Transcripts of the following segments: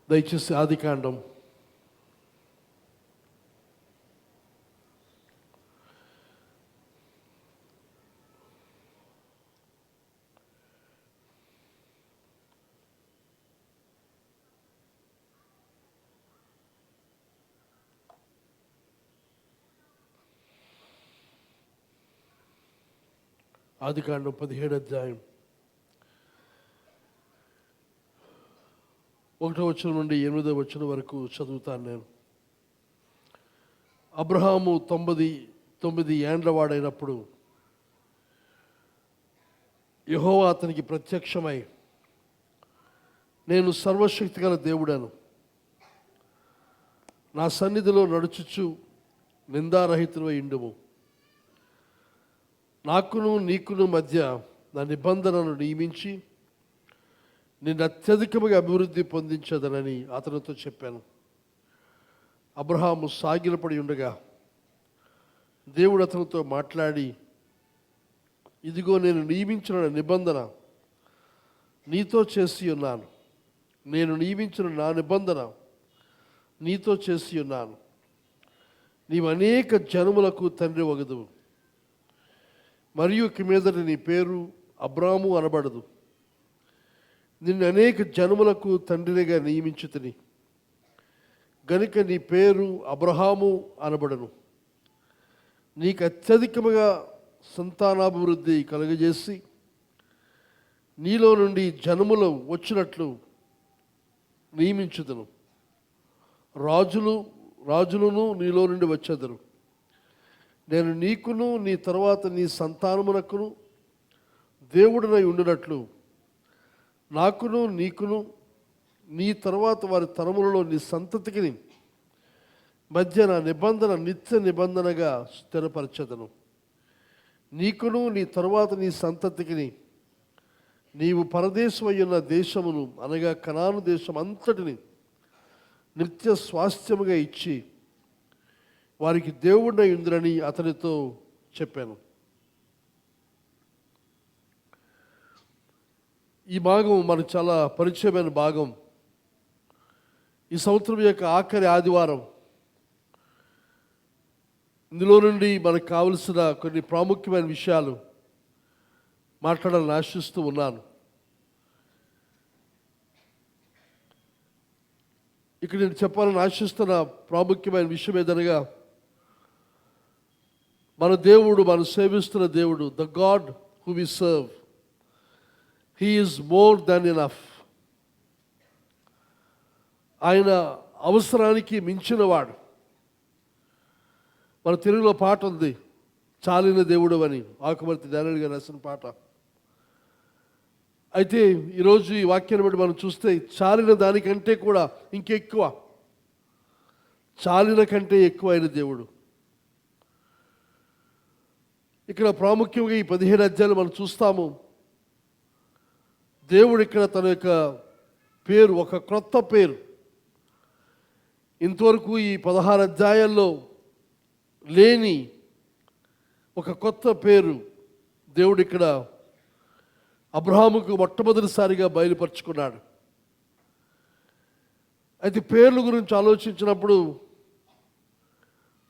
దయచేసి ఆదికాండం 17 అధ్యాయం 1వ వచనం నుండి 8వ వచనం వరకు చదువుతాను నేను. అబ్రహాము 99 ఏండ్లవాడైనప్పుడు యెహోవా అతనికి ప్రత్యక్షమై, నేను సర్వశక్తిగల దేవుడను, నా సన్నిధిలో నడుచుచు నిందారహితుడై ఉండుము, నాకును నీకును మధ్య నా నిబంధనను నియమించి నిన్ను అత్యధికముగా అభివృద్ధి పొందించదనని అతనితో చెప్పాను. అబ్రహాము సాగిలపడి ఉండగా దేవుడు అతనితో మాట్లాడి, ఇదిగో నేను నియమించిన నిబంధన నీతో చేసి ఉన్నాను, నేను నియమించిన నా నిబంధన నీతో చేసి ఉన్నాను, నీవు అనేక జనములకు తండ్రి వగదువు, మరియు ఇక మీదట నీ పేరు అబ్రాము అనబడదు, నిన్ను అనేక జనములకు తండ్రిగా నియమించుతిని గనుక నీ పేరు అబ్రహాము అనబడను, నీకు అత్యధికముగా సంతానాభివృద్ధి కలుగజేసి నీలో నుండి జనములు వచ్చినట్లు నియమించుదును, రాజులను నీలో నుండి వచ్చేదరు, నేను నీకును నీ తర్వాత నీ సంతానమునకును దేవుడినై ఉండినట్లు నాకును నీకును నీ తర్వాత వారి తరములలో నీ సంతతికి మధ్య నా నిబంధన నిత్య నిబంధనగా స్థిరపరచదను, నీకును నీ తర్వాత నీ సంతతికి నీవు పరదేశమయ్యున్న దేశమును అనగా కనాను దేశం అంతటిని నిత్య స్వాస్థ్యముగా ఇచ్చి వారికి దేవుడై ఉందిరని అతనితో చెప్పాను. ఈ భాగం మనకు చాలా పరిచయమైన భాగం. ఈ సంవత్సరం యొక్క ఆఖరి ఆదివారం. ఇందులో నుండి మనకు కావలసిన కొన్ని ప్రాముఖ్యమైన విషయాలు మాట్లాడాలని ఆశిస్తూ ఉన్నాను. ఇక్కడ నేను చెప్పాలని ఆశిస్తున్న ప్రాముఖ్యమైన విషయం ఏదనగా, మన దేవుడు, మనం సేవిస్తున్న దేవుడు, the God who we serve, he is more than enough. ఆయన అవసరానికి మించినవాడు. మన తెలుగులో పాట ఉంది, చాలిన దేవుడు అని, ఆకుమర్తి డానియల్ గారు రాసిన పాట. అయితే ఈరోజు ఈ వాక్యాన్ని బట్టి మనం చూస్తే చాలిన దానికంటే కూడా ఇంకెక్కువ, చాలిన కంటే ఎక్కువ అయిన దేవుడు. ఇక్కడ ప్రాముఖ్యంగా ఈ 17 అధ్యాయాలు మనం చూస్తాము. దేవుడు ఇక్కడ తన యొక్క పేరు, ఒక క్రొత్త పేరు, ఇంతవరకు ఈ 16 అధ్యాయాల్లో లేని ఒక కొత్త పేరు దేవుడు ఇక్కడ అబ్రహాముకు మొట్టమొదటిసారిగా బయలుపరుచుకున్నాడు. అయితే పేర్ల గురించి ఆలోచించినప్పుడు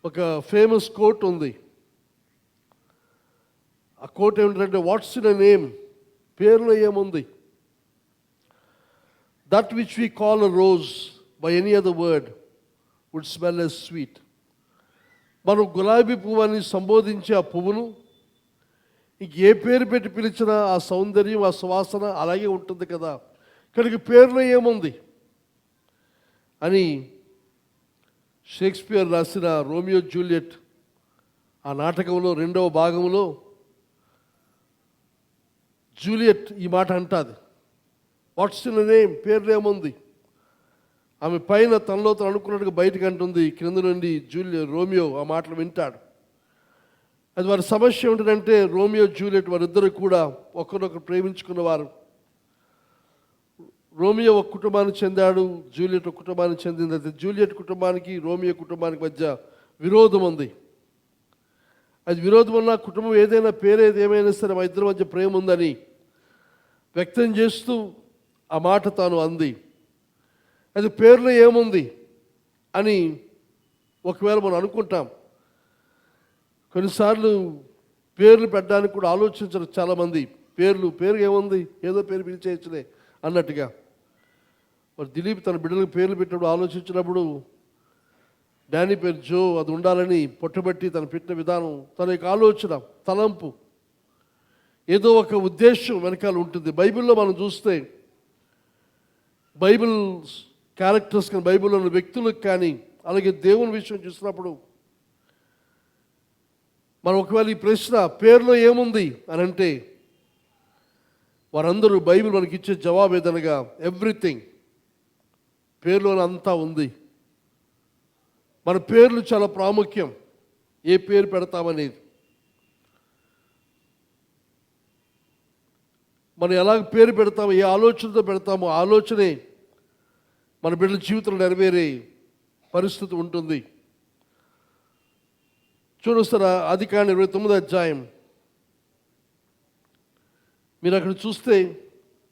ఒక ఫేమస్ కోట్ ఉంది. ఆ కోట్ ఏమిటంటే, వాట్స్ ఇన్ ఎ నేమ్, పేరులో ఏముంది? That which we call a rose by any other word would smell as sweet. మనం గులాబీ పువ్వు అని సంబోధించే ఆ పువ్వును ఇంక ఏ పేరు పెట్టి పిలిచినా ఆ సౌందర్యం, ఆ సువాసన అలాగే ఉంటుంది కదా. ఇక్కడికి పేరులో ఏముంది అని షేక్స్పియర్ రాసిన రోమియో జూలియట్ ఆ నాటకంలో 2వ భాగంలో జూలియట్ ఈ మాట అంటాది, వాట్స్ ఇన్ నేమ్, పేర్లు ఏముంది? ఆమె పైన తనలో తను అనుకున్నట్టుగా బయటకు అంటుంది, క్రింద నుండి రోమియో ఆ మాటలు వింటాడు. అది వారి సమస్య ఏమిటంటే, రోమియో జూలియట్ వారిద్దరు కూడా ఒకరినొకరు ప్రేమించుకున్నవారు. రోమియో ఒక కుటుంబానికి చెందాడు, జూలియట్ ఒక కుటుంబానికి చెందింది. అయితే జూలియట్ కుటుంబానికి రోమియో కుటుంబానికి మధ్య విరోధం ఉంది. అది విరోధం వల్ల కుటుంబం ఏదైనా పేరేది ఏమైనా సరే మా ఇద్దరి మధ్య ప్రేమ ఉందని వ్యక్తం చేస్తూ ఆ మాట తాను అంది. అది పేరులో ఏముంది అని ఒకవేళ మనం అనుకుంటాం. కొన్నిసార్లు పేర్లు పెట్టడానికి కూడా ఆలోచించరు చాలామంది. పేరు ఏముంది, ఏదో పేరు పిలిచేయచ్చులే అన్నట్టుగా. మరి దిలీప్ తన బిడ్డలకు పేర్లు పెట్టినప్పుడు ఆలోచించినప్పుడు డానీ పేరు జో, అది ఉండాలని పొట్టబట్టి తను పెట్టిన విధానం, తన యొక్క ఆలోచన, తలంపు, ఏదో ఒక ఉద్దేశం వెనకాల ఉంటుంది. బైబిల్లో మనం చూస్తే బైబిల్ క్యారెక్టర్స్ కానీ, బైబిల్లో ఉన్న వ్యక్తులకు కానీ, అలాగే దేవుని విషయం చూసినప్పుడు మనం ఒకవేళ ఈ ప్రశ్న పేరులో ఏముంది అని అంటే వారందరూ బైబిల్ మనకి ఇచ్చే జవాబు ఏదనగా ఎవ్రీథింగ్, పేరులోనే అంతా ఉంది. మన పేర్లు చాలా ప్రాముఖ్యం. ఏ పేరు పెడతామనేది, మనం ఎలా పేరు పెడతామో, ఏ ఆలోచనతో పెడతామో ఆలోచనే మన బిడ్డల జీవితంలో నెరవేరే పరిస్థితి ఉంటుంది. చూడొస్తారా ఆదికాండం 29వ అధ్యాయం. మీరు అక్కడ చూస్తే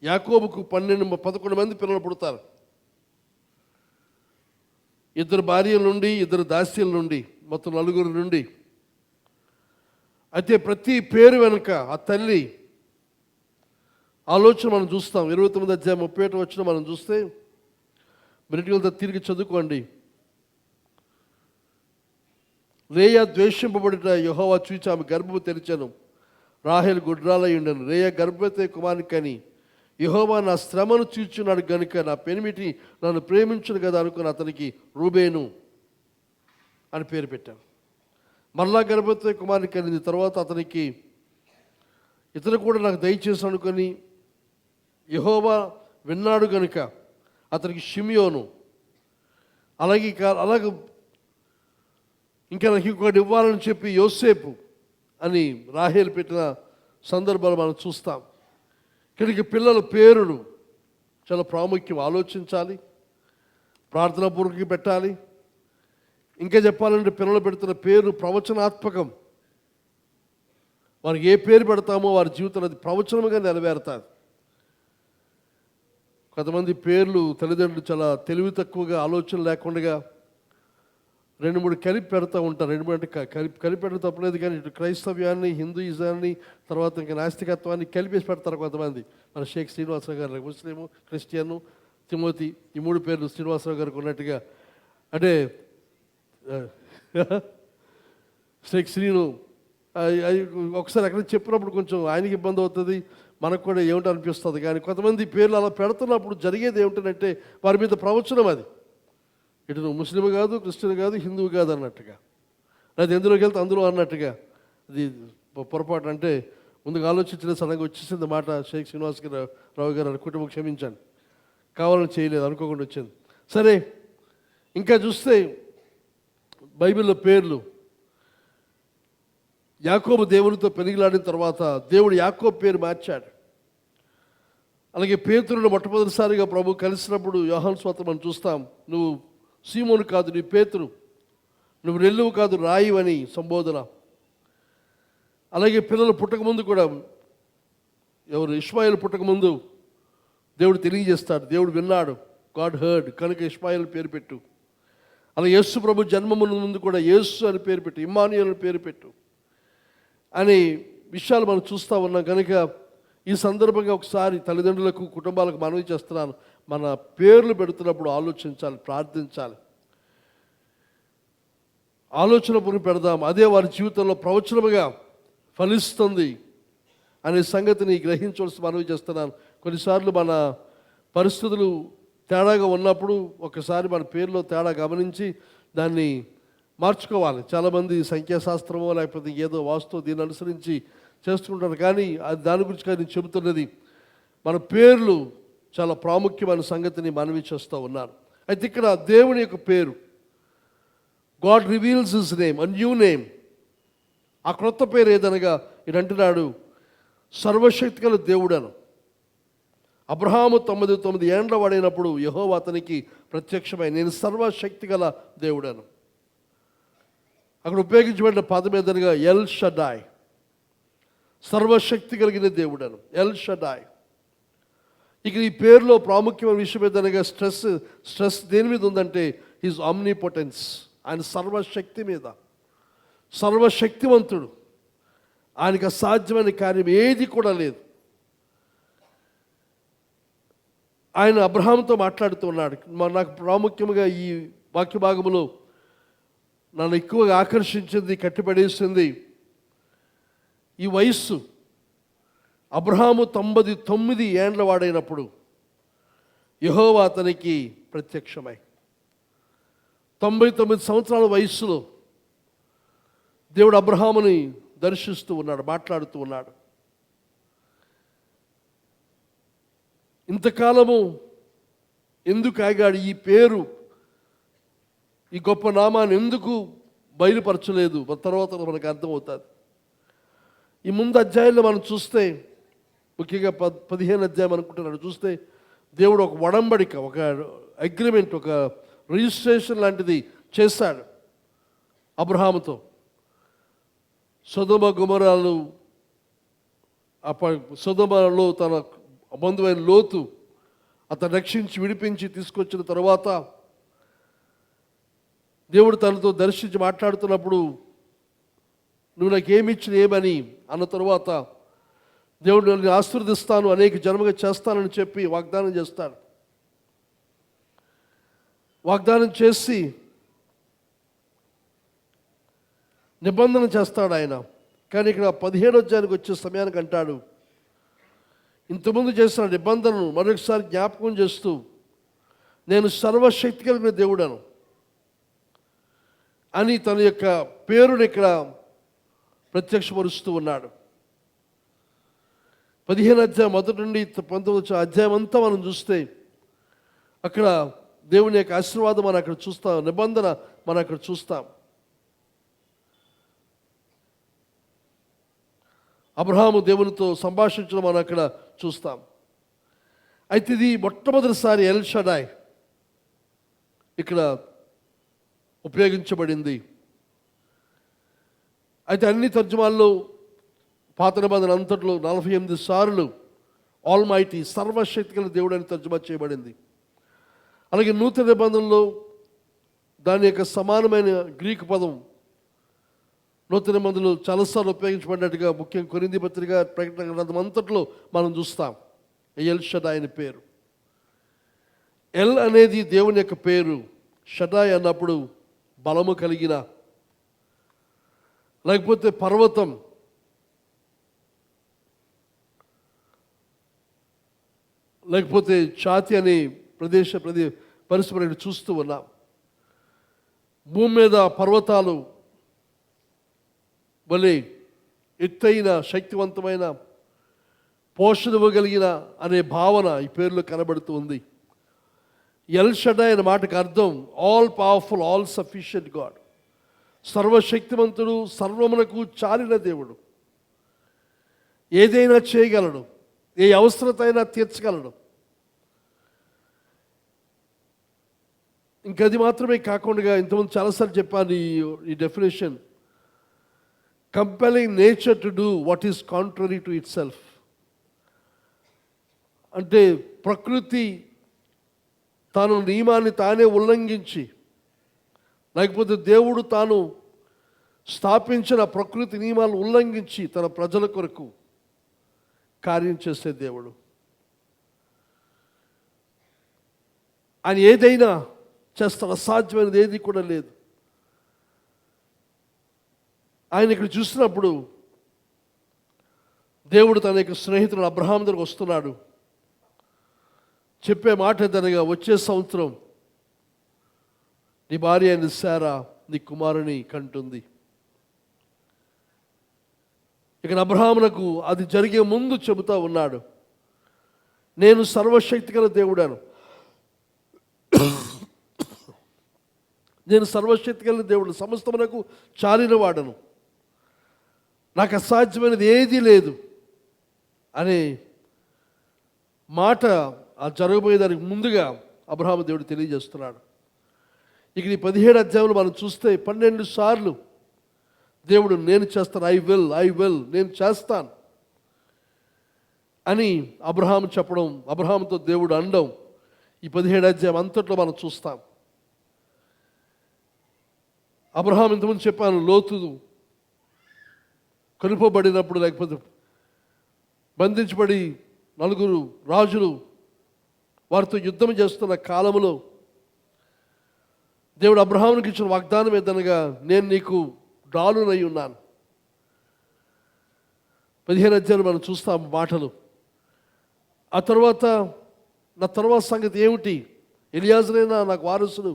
యాకోబుకు 11 మంది పిల్లలు పుడతారు. 2 భార్యల నుండి, 2 దాస్యుల నుండి, మొత్తం 4 నుండి. అయితే ప్రతి పేరు వెనుక ఆ తల్లి ఆలోచన మనం చూస్తాం. 29వ అధ్యాయం 31వ వచనం మనం చూస్తే, బ్రిటికలతో తిరిగి చదువుకోండి. లేయా ద్వేషింపబడిన యెహోవా చూచి ఆమె గర్భము తెరిచాను, రాహేలు గుడ్రాలై ఉండను. లేయా గర్భవతి కుమారుని కని, యెహోవా నా శ్రమను తీర్చున్నాడు గనుక నా పెనిమిటి నన్ను ప్రేమించను కదా అనుకుని అతనికి రూబేను అని పేరు పెట్టాను. మరలా గర్భవతి కుమారుని కలిగింది. తర్వాత అతనికి ఇతను కూడా నాకు దయచేసి అనుకొని యెహోవా విన్నాడు గనుక అతనికి షిమియోను, అలాగే ఇంకా నాకు ఇంకొకటి ఇవ్వాలని చెప్పి యోసేపు అని రాహేలు పెట్టిన సందర్భాలు మనం చూస్తాం. ఇక్కడికి పిల్లల పేరును చాలా ప్రాముఖ్యం. ఆలోచించాలి, ప్రార్థనాపూర్వకంగా పెట్టాలి. ఇంకా చెప్పాలంటే పిల్లలు పెడుతున్న పేరు ప్రవచనాత్మకం. వారికి ఏ పేరు పెడతామో వారి జీవితంలో అది ప్రవచనముగా నెరవేరుతారు. కొంతమంది పేర్లు తల్లిదండ్రులు చాలా తెలివి తక్కువగా, ఆలోచన లేకుండా 2-3 కలిపి పెడతా ఉంటారు. 2 అంటే కలిపి పెట్టడం తప్పలేదు, కానీ ఇటు క్రైస్తవ్యాన్ని, హిందూయిజాన్ని, తర్వాత ఇంకా నాస్తికత్వాన్ని కలిపేసి పెడతారు కొంతమంది. మన షేక్ శ్రీనివాసరావు గారు ముస్లిము, క్రిస్టియను, తిమోతి, ఈ 3 పేర్లు శ్రీనివాసరావు గారికి ఉన్నట్టుగా. అంటే షేక్ శ్రీను ఒకసారి ఎక్కడ చెప్పినప్పుడు కొంచెం ఆయనకి ఇబ్బంది అవుతుంది, మనకు కూడా ఏమిటో అనిపిస్తుంది. కానీ కొంతమంది పేర్లు అలా పెడుతున్నప్పుడు జరిగేది ఏమిటంటే వారి మీద ప్రవచనం. అది ఇటు నువ్వు ముస్లిం కాదు, క్రిస్టియన్ కాదు, హిందువు కాదు అన్నట్టుగా, అది ఎందులోకి వెళ్తే అందులో అన్నట్టుగా. అది పొరపాటు. అంటే ముందుగా ఆలోచించిన సడన్గా వచ్చేసింది మాట. షేక్ శ్రీనివాస్ రావు గారు కుటుంబం క్షమించండి, కావాలని చేయలేదు, అనుకోకుండా వచ్చింది. సరే, ఇంకా చూస్తే బైబిల్లో పేర్లు, యాకోబు దేవునితో పెనిగిలాడిన తర్వాత దేవుడు యాకోబు పేరు మార్చాడు. అలాగే పేతురును మొట్టమొదటిసారిగా ప్రభు కలిసినప్పుడు యోహాను సువార్త మనం చూస్తాం, నువ్వు సీమోను కాదు, నీ పేతురు, నువ్వు రెల్లువు కాదు, రాయివని సంబోధన. అలాగే పిల్లలు పుట్టకముందు కూడా, ఎవరు ఇష్మాయేలు పుట్టకముందు దేవుడు తెలియజేస్తాడు, దేవుడు విన్నాడు, గాడ్ హర్డ్, కనుక ఇష్మాయేలు పేరు పెట్టు. అలా యేసు ప్రభు జన్మము ముందు కూడా యేసు అని పేరు పెట్టు, ఇమ్మానుయేలు అని పేరు పెట్టు అనే విషయాలు మనం చూస్తూ ఉన్నాం. కనుక ఈ సందర్భంగా ఒకసారి తల్లిదండ్రులకు, కుటుంబాలకు మనవి చేస్తున్నాను, మన పేర్లు పెడుతున్నప్పుడు ఆలోచించాలి, ప్రార్థించాలి, ఆలోచన పురి పెడదాం. అదే వారి జీవితంలో ప్రవచనముగా ఫలిస్తుంది అనే సంగతిని గ్రహించవలసి మనవి చేస్తున్నాను. కొన్నిసార్లు మన పరిస్థితులు తేడాగా ఉన్నప్పుడు ఒకసారి మన పేరులో తేడా గమనించి దాన్ని మార్చుకోవాలి. చాలామంది సంఖ్యాశాస్త్రమో లేకపోతే ఏదో వాస్తు దీన్ని అనుసరించి చేస్తుంటారు, కానీ అది దాని గురించి కానీ చెబుతున్నది మన పేర్లు చాలా ప్రాముఖ్యమైన సంగతిని మనవి చేస్తూ ఉన్నాను. అయితే ఇక్కడ దేవుని యొక్క పేరు, God reveals his name, a new name. ఆ క్రొత్త పేరు ఏదనగా ఇది అంటున్నాడు, సర్వశక్తిగల దేవుడను. అబ్రహాము 99 ఏండ్ల వాడైనప్పుడు యెహోవా అతనికి ప్రత్యక్షమై నేను సర్వశక్తిగల దేవుడను. అక్కడ ఉపయోగించబడిన పదం ఏదనగా ఎల్ షడాయ్, సర్వశక్తి కలిగిన దేవుడను, ఎల్ షడాయ్. ఇక ఈ పేరులో ప్రాముఖ్యమైన విషయం ఏదనగా స్ట్రెస్ దేని మీద ఉందంటే హిజ్ ఆమ్నిపోటెన్స్, ఆయన సర్వశక్తి మీద. సర్వశక్తివంతుడు, ఆయనకు అసాధ్యమైన కార్యం ఏది కూడా లేదు. ఆయన అబ్రహాంతో మాట్లాడుతూ ఉన్నాడు. నాకు ప్రాముఖ్యంగా ఈ వాక్య భాగంలో నన్ను ఎక్కువగా ఆకర్షించింది, కట్టిపడేసింది ఈ వయస్సు. అబ్రహాము 99 ఏండ్ల వాడైనప్పుడు యెహోవా అతనికి ప్రత్యక్షమై 99 సంవత్సరాల వయస్సులో దేవుడు అబ్రహాముని దర్శిస్తూ ఉన్నాడు, మాట్లాడుతూ ఉన్నాడు. ఇంతకాలము ఎందుకు ఆగాడు? ఈ పేరు, ఈ గొప్ప నామాన్ని ఎందుకు బయలుపరచలేదు? తర్వాత మనకు అర్థమవుతుంది. ఈ ముందు అధ్యాయంలో మనం చూస్తే, ముఖ్యంగా 15 అధ్యాయం అనుకుంటున్నాడు చూస్తే, దేవుడు ఒక ఒడంబడిక, ఒక అగ్రిమెంట్, ఒక రిజిస్ట్రేషన్ లాంటిది చేశాడు అబ్రహాముతో. సొదొమ గొమొరాలు, సొదొమలో తన బంధువైన లోతు అతను రక్షించి విడిపించి తీసుకొచ్చిన తర్వాత దేవుడు తనతో దర్శించి మాట్లాడుతున్నప్పుడు, నువ్వు నాకు ఏమి ఇచ్చిన ఏమని అన్న తరువాత, దేవుడు నన్ను ఆశీర్వదిస్తాను, అనేక జన్మగా చేస్తానని చెప్పి వాగ్దానం చేస్తాడు. వాగ్దానం చేసి నిబంధన చేస్తాడు ఆయన. కానీ ఇక్కడ 17వ అధ్యాయానికి వచ్చే సమయానికి అంటాడు, ఇంతకుముందు చేసిన నిబంధనను మరొకసారి జ్ఞాపకం చేస్తూ, నేను సర్వశక్తి కలిగిన దేవుడను అని తన యొక్క పేరుని ఇక్కడ ప్రత్యక్షపరుస్తూ ఉన్నాడు. 15 అధ్యాయం 1 నుండి 19 అధ్యాయం అంతా మనం చూస్తే అక్కడ దేవుని యొక్క ఆశీర్వాదం మనం అక్కడ చూస్తాం, నిబంధన మనం అక్కడ చూస్తాం. అబ్రహాము దేవునితో సంభాషించడం మనం అక్కడ చూస్తాం. అయితే ఇది మొట్టమొదటిసారి ఎల్ షడాయ్ ఇక్కడ ఉపయోగించబడింది. అయితే అన్ని తర్జుమాల్లో పాత నిబంధన అంతట్లో 48 సార్లు ఆల్ మైటీ, సర్వశక్తి గల దేవుడు అని తర్జుమా చేయబడింది. అలాగే నూతన నిబంధనలో దాని యొక్క సమానమైన గ్రీకు పదం నూతన నిబంధనలు చాలాసార్లు ఉపయోగించబడినట్టుగా, ముఖ్యంగా కొరింథీ పత్రిక, ప్రకటన గ్రంథం అంతట్లో మనం చూస్తాం ఎల్ షడాయ్ అనే పేరు. ఎల్ అనేది దేవుని యొక్క పేరు. షడాయ్ అన్నప్పుడు బలము కలిగిన, లేకపోతే పర్వతం, లేకపోతే ఛాతి అనే పరిస్థితి చూస్తూ ఉన్నాం. భూమి మీద పర్వతాలు వలె ఎత్తైన, శక్తివంతమైన, పోషణ ఇవ్వగలిగిన అనే భావన ఈ పేరులో కనబడుతూ ఉంది. ఎల్ షడాయ్ అనే మాటకు అర్థం all powerful, all sufficient God, సర్వశక్తివంతుడు, సర్వమునకు చాలిన దేవుడు, ఏదైనా చేయగలడు, ఏ అవసరత అయినా తీర్చగలడు. ఇంకా అది మాత్రమే కాకుండా, ఇంతకుముందు చాలాసార్లు చెప్పాను ఈ definition, compelling nature to do what is contrary to it self. అంటే ప్రకృతి తాను నియమాన్ని తానే ఉల్లంఘించి, లేకపోతే దేవుడు తాను స్థాపించిన ప్రకృతి నియమాలను ఉల్లంఘించి తన ప్రజల కొరకు కార్యం చేసే దేవుడు. ఆయన ఏదైనా చేస్తాడు, అసాధ్యమైనది ఏది కూడా లేదు. ఆయన ఇక్కడ చూసినప్పుడు దేవుడు తన యొక్క స్నేహితుడు అబ్రహాం దగ్గరకు వస్తున్నాడు. చెప్పే మాట ఏదనగా, వచ్చే సంవత్సరం నీ భార్య అయిన శారా నీ కుమారుని కంటుంది. ఇక్కడ అబ్రహామునకు అది జరిగే ముందు చెబుతా ఉన్నాడు, నేను సర్వశక్తి గల దేవుడాను, నేను సర్వశక్తి కలిగిన దేవుడు, సమస్తమునకు చాలిన వాడను, నాకు అసాధ్యమైనది ఏదీ లేదు అనే మాట ఆ జరగబోయేదానికి ముందుగా అబ్రహాము దేవుడు తెలియజేస్తున్నాడు. ఇక ఈ 17 అధ్యాయంలో మనం చూస్తే 12 సార్లు దేవుడు నేను చేస్తాను, ఐ విల్, నేను చేస్తాను అని అబ్రహాము చెప్పడం, అబ్రహాముతో దేవుడు అనడం, ఈ 17 అధ్యాయం అంతట్లో మనం చూస్తాం. అబ్రహాం ఇంతకుముందు చెప్పాను, లోతు కనుపబడినప్పుడు, లేకపోతే బంధించబడి 4 రాజులు వారితో యుద్ధం చేస్తున్న కాలంలో దేవుడు అబ్రహామునికి ఇచ్చిన వాగ్దానం ఏదనగా, నేను నీకు డాలునై ఉన్నాను. 15 అధ్యాయులు మనం చూస్తాం మాటలు. ఆ తర్వాత నా తర్వాత సంగతి ఏమిటి, ఎలియాజరైనా నాకు వారసుడు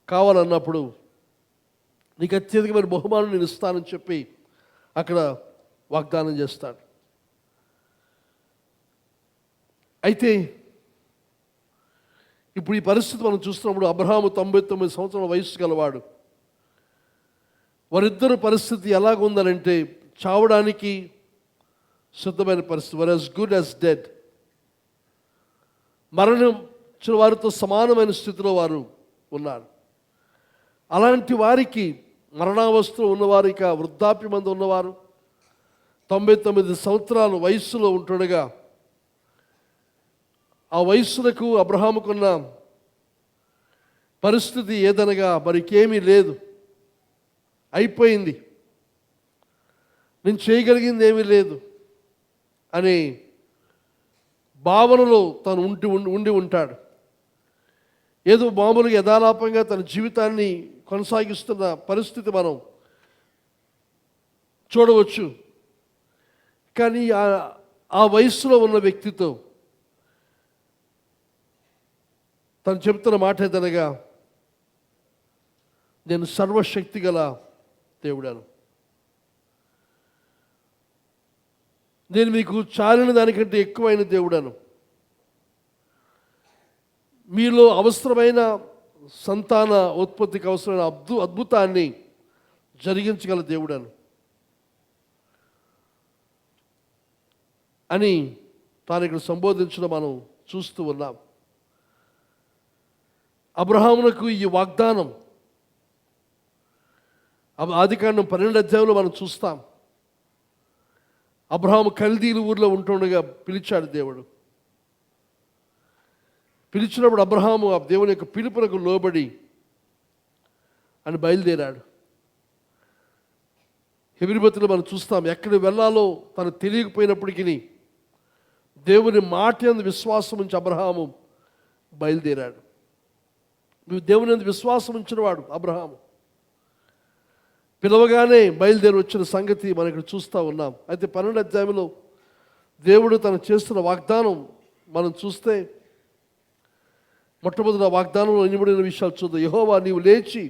కావాలన్నప్పుడు నీకు అత్యధికమైన బహుమానం నేను ఇస్తానని చెప్పి అక్కడ వాగ్దానం చేస్తాడు. అయితే ఇప్పుడు ఈ పరిస్థితి మనం చూస్తున్నప్పుడు అబ్రహాము 99 సంవత్సరాల వయసు గలవాడు. వారిద్దరు పరిస్థితి ఎలాగుందనంటే చావడానికి సిద్ధమైన పరిస్థితి. Were as good as dead. మరణించిన వారితో సమానమైన స్థితిలో వారు ఉన్నారు. అలాంటి వారికి, మరణావస్థలో ఉన్నవారు, ఇక వృద్ధాప్యమందు ఉన్నవారు 99 సంవత్సరాల వయస్సులో ఉంటుండగా, ఆ వయస్సులకు అబ్రహాముకున్న పరిస్థితి ఏదనగా మరికేమీ లేదు, అయిపోయింది, నేను చేయగలిగింది ఏమీ లేదు అనే భావనలో తను ఉండి ఉంటాడు. ఏదో మామూలుగా యథాలాపంగా తన జీవితాన్ని కొనసాగిస్తున్న పరిస్థితి మనం చూడవచ్చు. కానీ ఆ వయస్సులో ఉన్న వ్యక్తితో తను చెబుతున్న మాట ఏదనగా, నేను సర్వశక్తి గల దేవుడాను, నేను మీకు చాలిన దానికంటే ఎక్కువైన దేవుడాను, మీలో అవసరమైన సంతాన ఉత్పత్తికి అవసరమైన అద్భుతాన్ని జరిగించగల దేవుడాను అని తాను ఇక్కడ సంబోధించడం మనం చూస్తూ ఉన్నాం. అబ్రహామునకు ఈ వాగ్దానం ఆదికాండం 12 అధ్యాయంలో మనం చూస్తాం. అబ్రహాము కల్దీలు ఊర్లో ఉంటుండగా పిలిచాడు దేవుడు. పిలిచినప్పుడు అబ్రహాము ఆ దేవుని యొక్క పిలుపునకు లోబడి అని బయలుదేరాడు. హెబ్రీ మనం చూస్తాం, ఎక్కడికి వెళ్ళాలో తను తెలియకపోయినప్పటికీ దేవుని మాట యందు విశ్వాసం ఉంచి అబ్రహాము బయలుదేరాడు. నువ్వు దేవుని యందు విశ్వాసం ఉంచినవాడు అబ్రహాము. పిలవగానే బయలుదేరి వచ్చిన సంగతి మనం ఇక్కడ చూస్తూ ఉన్నాం. అయితే 12 అధ్యాయంలో దేవుడు తను చేస్తున్న వాగ్దానం మనం చూస్తే, మొట్టమొదటి వాగ్దానంలో ఇనుబడిన విషయాలు చూద్దాం. యెహోవా, నీవు లేచి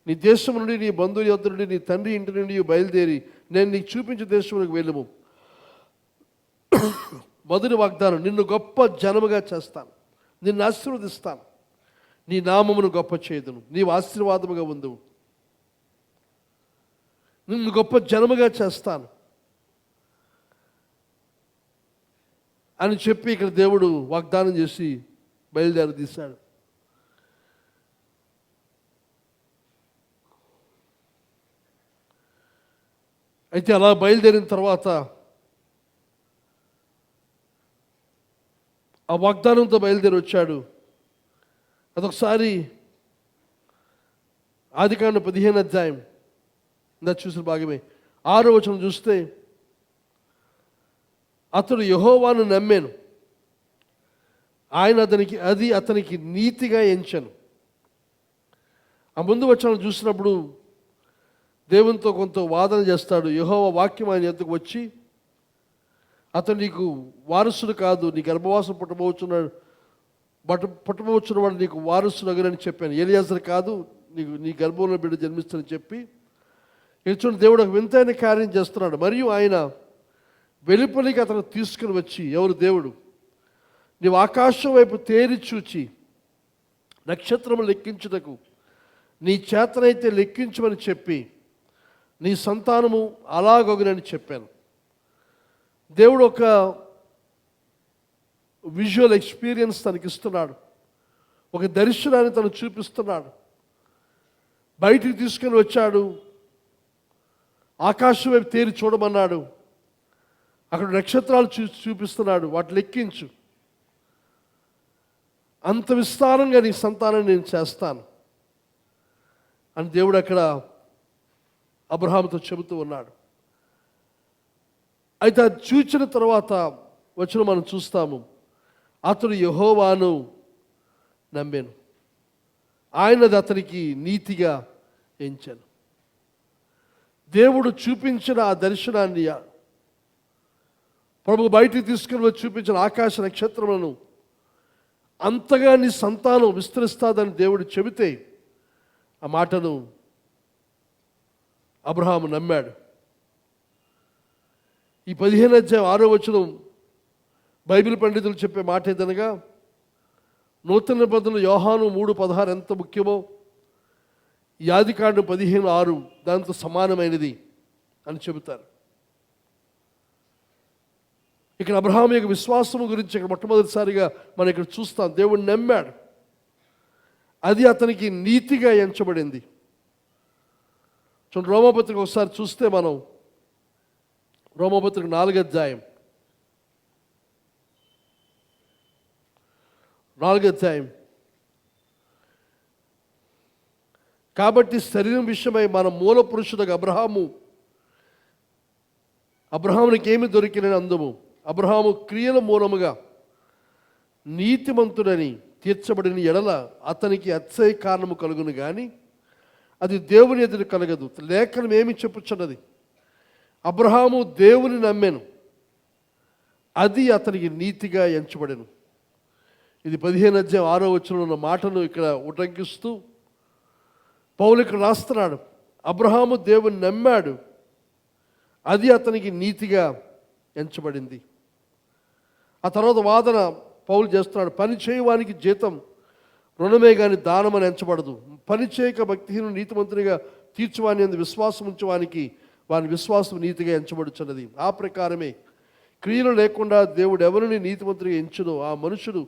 నీ దేశం నుండి, నీ బంధువు యొద్ద నుండి, నీ తండ్రి ఇంటి నుండి బయలుదేరి నేను నీకు చూపించే దేశంలోకి వెళ్ళము. మొదటి వాగ్దానం, నిన్ను గొప్ప జనముగా చేస్తాను, నిన్ను ఆశీర్వదిస్తాను, నీ నామమును గొప్ప చేయుదును, నీవు ఆశీర్వాదముగా ఉందువు, నిన్ను గొప్ప జనముగా చేస్తాను అని చెప్పి ఇక్కడ దేవుడు వాగ్దానం చేసి బయలుదేరదీశాడు. అయితే అలా బయలుదేరిన తర్వాత ఆ వాగ్దానంతో బయలుదేరి వచ్చాడు. అదొకసారి ఆదికాండం 15 అధ్యాయం ఇందా చూసిన భాగమే 6వ వచనం చూస్తే, అతడు యెహోవాను నమ్మాను, ఆయన అతనికి నీతిగా ఎంచాను. ఆ ముందు వచనం చూసినప్పుడు దేవునితో కొంత వాదన చేస్తాడు. యెహోవా వాక్యం ఆయన ఎద్దుకు వచ్చి, అతను నీకు వారసుడు కాదు, నీ గర్భవాసం పుట్టబోచున్నవాడు నీకు వారసుడు అగునని చెప్పాను. ఎలియాజరు కాదు, నీ గర్భంలో బిడ్డ జన్మిస్తానని చెప్పి, చూడండి దేవుడు ఒక వింతైన కార్యం చేస్తున్నాడు. మరియు ఆయన వెలుపలికి అతను తీసుకుని వచ్చి, ఎవరు దేవుడు, నీవు ఆకాశం వైపు తేరి చూచి నక్షత్రము లెక్కించుటకు నీ చేతనైతే లెక్కించమని చెప్పి, నీ సంతానము అలాగొగనని చెప్పాను. దేవుడు ఒక విజువల్ ఎక్స్పీరియన్స్ తనకి ఇస్తున్నాడు, ఒక దర్శనాన్ని తను చూపిస్తున్నాడు. బయటికి తీసుకొని వచ్చాడు, ఆకాశం వైపు తేరి చూడమన్నాడు. అక్కడ నక్షత్రాలు చూపిస్తున్నాడు, వాటి లెక్కించు, అంత విస్తారంగా నీ సంతానాన్ని నేను చేస్తాను అని దేవుడు అక్కడ అబ్రహాముతో చెబుతూ ఉన్నాడు. అయితే అది చూచిన తర్వాత వచ్చిన మనం చూస్తాము, అతడు యెహోవాను నమ్మాను, ఆయనది అతనికి నీతిగా ఎంచాను. దేవుడు చూపించిన ఆ దర్శనాన్ని, ప్రభు బయటికి తీసుకుని వచ్చి చూపించిన ఆకాశ నక్షత్రములను అంతగా నీ సంతానం విస్తరిస్తాదని దేవుడు చెబితే ఆ మాటను అబ్రహాము నమ్మాడు. ఈ 15వ అధ్యాయం 6వ వచనం బైబిల్ పండితులు చెప్పే మాట ఏదనగా, నూతన నిబంధనలు యోహాను 3:16 ఎంత ముఖ్యమో ఆదికాండం 15:6 దాంతో సమానమైనది అని చెబుతారు. ఇక్కడ అబ్రహాము యొక్క విశ్వాసం గురించి ఇక్కడ మొట్టమొదటిసారిగా మనం ఇక్కడ చూస్తాం. దేవుడు నమ్మాడు, అది అతనికి నీతిగా ఎంచబడింది. చూడండి, రోమాపత్రిక ఒకసారి చూస్తే మనం రోమాపత్రిక 4వ అధ్యాయం 4వ అధ్యాయం. కాబట్టి శరీరం విషయమై మన మూల పురుషుడు అబ్రహామునికి ఏమి దొరికినని అందము, అబ్రహాము క్రియల మూలముగా నీతిమంతుడని తీర్చబడిన ఎడల అతనికి అతిశయ కారణము కలుగును, కానీ అది దేవుని ఎదురు కలగదు. లేఖనం ఏమి చెప్పుచున్నది, అబ్రహాము దేవుని నమ్మెను, అది అతనికి నీతిగా ఎంచబడెను. ఇది 15వ అధ్యాయం 6వ వచనంలో ఉన్న మాటను ఇక్కడ ఉటంకిస్తూ పౌలు ఇక్కడ రాస్తున్నాడు. అబ్రహాము దేవుని నమ్మాడు, అది అతనికి నీతిగా ఎంచబడింది. ఆ తర్వాత వాదన పౌలు చేస్తున్నాడు, పని చేయవానికి జీతం రుణమే కానీ దానమని ఎంచబడదు. పని చేయక భక్తిహీను నీతిమంతునిగా తీర్చువాని అందు విశ్వాసం ఉంచువానికి వాని విశ్వాసం నీతిగా ఎంచబడుచున్నది. ఆ ప్రకారమే క్రియలు లేకుండా దేవుడు ఎవరిని నీతిమంతునిగా ఎంచునో ఆ మనుషుడు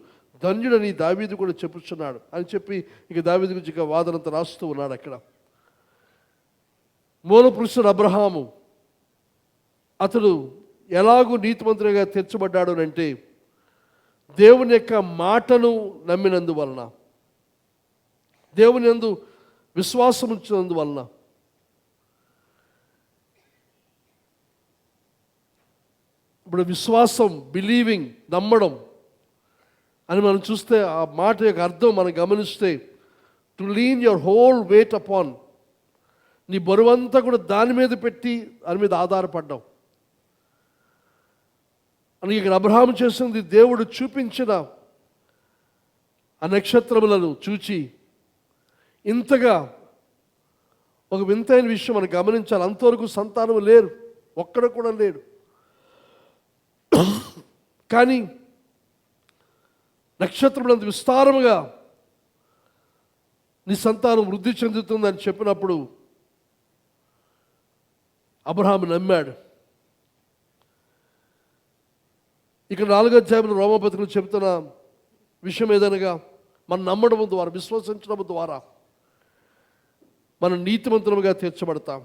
ధన్యుడని దావీదు కూడా చెప్పుచున్నాడు అని చెప్పి ఇక దావీదు గురించి ఇక వాదనంతా రాస్తూ ఉన్నాడు. అక్కడ మూల పురుషుడు అబ్రహాము, అతడు ఎలాగూ నీతిమంతునిగా తీర్చబడ్డాడు అంటే దేవుని యొక్క మాటను నమ్మినందువలన, దేవుని యందు విశ్వాసం ఉంచినందువలన. ఇప్పుడు విశ్వాసం, బిలీవింగ్, నమ్మడం అని మనం చూస్తే ఆ మాట యొక్క అర్థం మనం గమనిస్తే, to lean your whole weight upon, నీ బరువంతా కూడా దాని మీద పెట్టి దాని మీద ఆధారపడ్డాం అని ఇక్కడ అబ్రహాము చేసింది. దేవుడు చూపించిన ఆ నక్షత్రములను చూచి ఇంతగా ఒక వింతైన విషయం మనం గమనించాలి. అంతవరకు సంతానం లేరు, ఒక్కడ కూడా లేడు, కానీ నక్షత్రములంత విస్తారముగా నీ సంతానం వృద్ధి చెందుతుందని చెప్పినప్పుడు అబ్రహాము నమ్మాడు. ఇక్కడ 4వ అధ్యాయంలో రోమాపత్రికలో చెబుతున్న విషయం ఏదనగా, మనం నమ్మడం ద్వారా, విశ్వసించడం ద్వారా మనం నీతిమంతులుగా తీర్చబడతాం.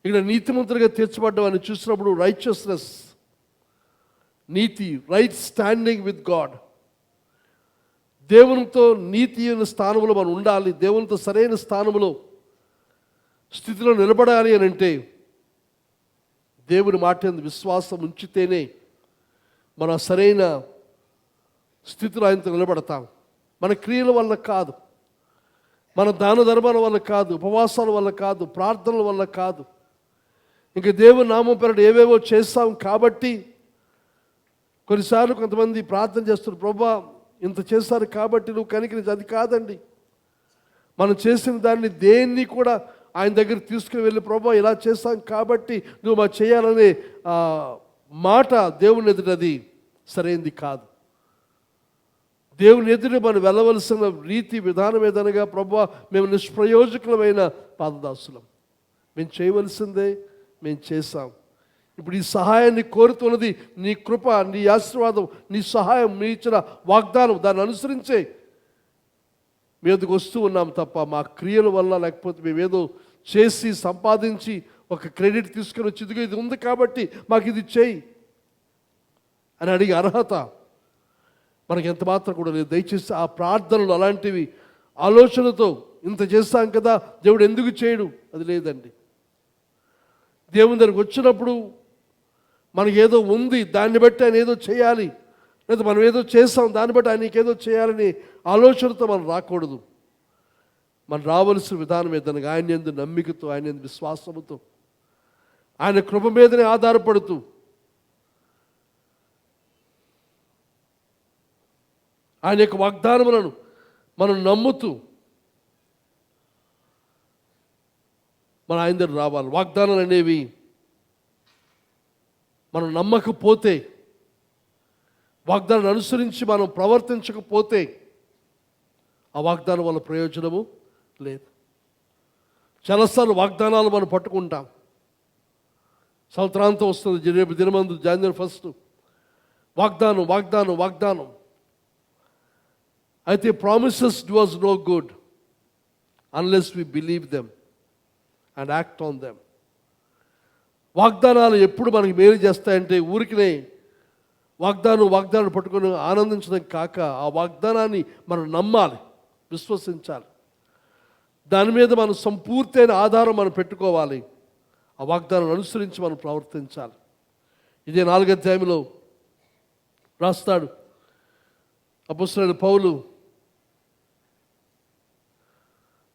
ఇక్కడ నీతిమంతులుగా తీర్చబడ్డం అని చూసినప్పుడు righteousness, NITI, right standing with God, దేవునితో నీతి అయిన స్థానంలో మనం ఉండాలి, దేవునితో సరైన స్థానంలో స్థితిలో నిలబడాలి అని అంటే దేవుని మాట యందు విశ్వాసం ఉంచితేనే మన సరైన స్థితిలో ఆయనతో నిలబడతాం. మన క్రియల వల్ల కాదు, మన దాన ధర్మాల వల్ల కాదు, ఉపవాసాల వల్ల కాదు, ప్రార్థనల వల్ల కాదు. ఇంకా దేవుని నామం పేరిట ఏవేవో చేస్తాం కాబట్టి, కొన్నిసార్లు కొంతమంది ప్రార్థన చేస్తున్నారు, ప్రభువా ఇంత చేస్తారు కాబట్టి నువ్వు కనికరించి, అది కాదండి. మనం చేసిన దాన్ని దేన్ని కూడా ఆయన దగ్గర తీసుకుని వెళ్ళి, ప్రభువా ఇలా చేస్తాం కాబట్టి నువ్వు మా చేయాలనే మాట దేవుని ఎదుటది సరైనది కాదు. దేవుని ఎదుట మనం వెళ్ళవలసిన రీతి విధానం ఏదనగా, ప్రభువా మేము నిష్ప్రయోజకులమైన పాదదాసులం, మేము చేయవలసిందే మేము చేశాం, ఇప్పుడు ఈ సహాయాన్ని కోరుతున్నది నీ కృప, నీ ఆశీర్వాదం, నీ సహాయం, నీ ఇచ్చిన వాగ్దానం, దాన్ని అనుసరించే మీదకు వస్తూ ఉన్నాం తప్ప మా క్రియల వల్ల, లేకపోతే మేమేదో చేసి సంపాదించి ఒక క్రెడిట్ తీసుకొని వచ్చి ఇదిగో ఇది ఉంది కాబట్టి మాకు ఇది చేయి అని అడిగే అర్హత మనకి ఎంత మాత్రం కూడా లేదు. దయచేసి ఆ ప్రార్థనలు అలాంటివి ఆలోచనతో ఇంత చేస్తాం కదా దేవుడు ఎందుకు చేయడు అది లేదండి. దేవుని దగ్గరికి వచ్చినప్పుడు మనకి ఏదో ఉంది దాన్ని బట్టి ఆయన ఏదో చేయాలి, లేదా మనం ఏదో చేస్తాం దాన్ని బట్టి ఆయనకి ఏదో చేయాలని ఆలోచనతో మనం రాకూడదు. మనం రావలసిన విధానం ఏదనగా ఆయన యందు నమ్మికతో, ఆయన యందు విశ్వాసముతో, ఆయన కృప మీదనే ఆధారపడుతూ, ఆయన యొక్క వాగ్దానములను మనం నమ్ముతూ మన ఆయన దగ్గర రావాలి. వాగ్దానాలు అనేవి మనం నమ్మకపోతే, వాగ్దానాన్ని అనుసరించి మనం ప్రవర్తించకపోతే ఆ వాగ్దానం వల్ల ప్రయోజనము లేదు. చాలాసార్లు వాగ్దానాలు మనం పట్టుకుంటాం. సంవత్సరాంతం వస్తుంది, రేపు దినమందు జనవరి 1 వాగ్దానం వాగ్దానం వాగ్దానం. అయితే promises do us no good unless we believe them and act on them. వాగ్దానాలు ఎప్పుడు మనకి మేలు చేస్తాయంటే ఊరికినే వాగ్దానం పట్టుకొని ఆనందించడం కాక ఆ వాగ్దానాన్ని మనం నమ్మాలి, విశ్వసించాలి. దాని మీద మనం సంపూర్తైన ఆధారం మనం పెట్టుకోవాలి. ఆ వాగ్దానాన్ని అనుసరించి మనం ప్రవర్తించాలి. ఇదే 4వ అధ్యాయంలో రాస్తాడు అపొస్తలుడైన పౌలు,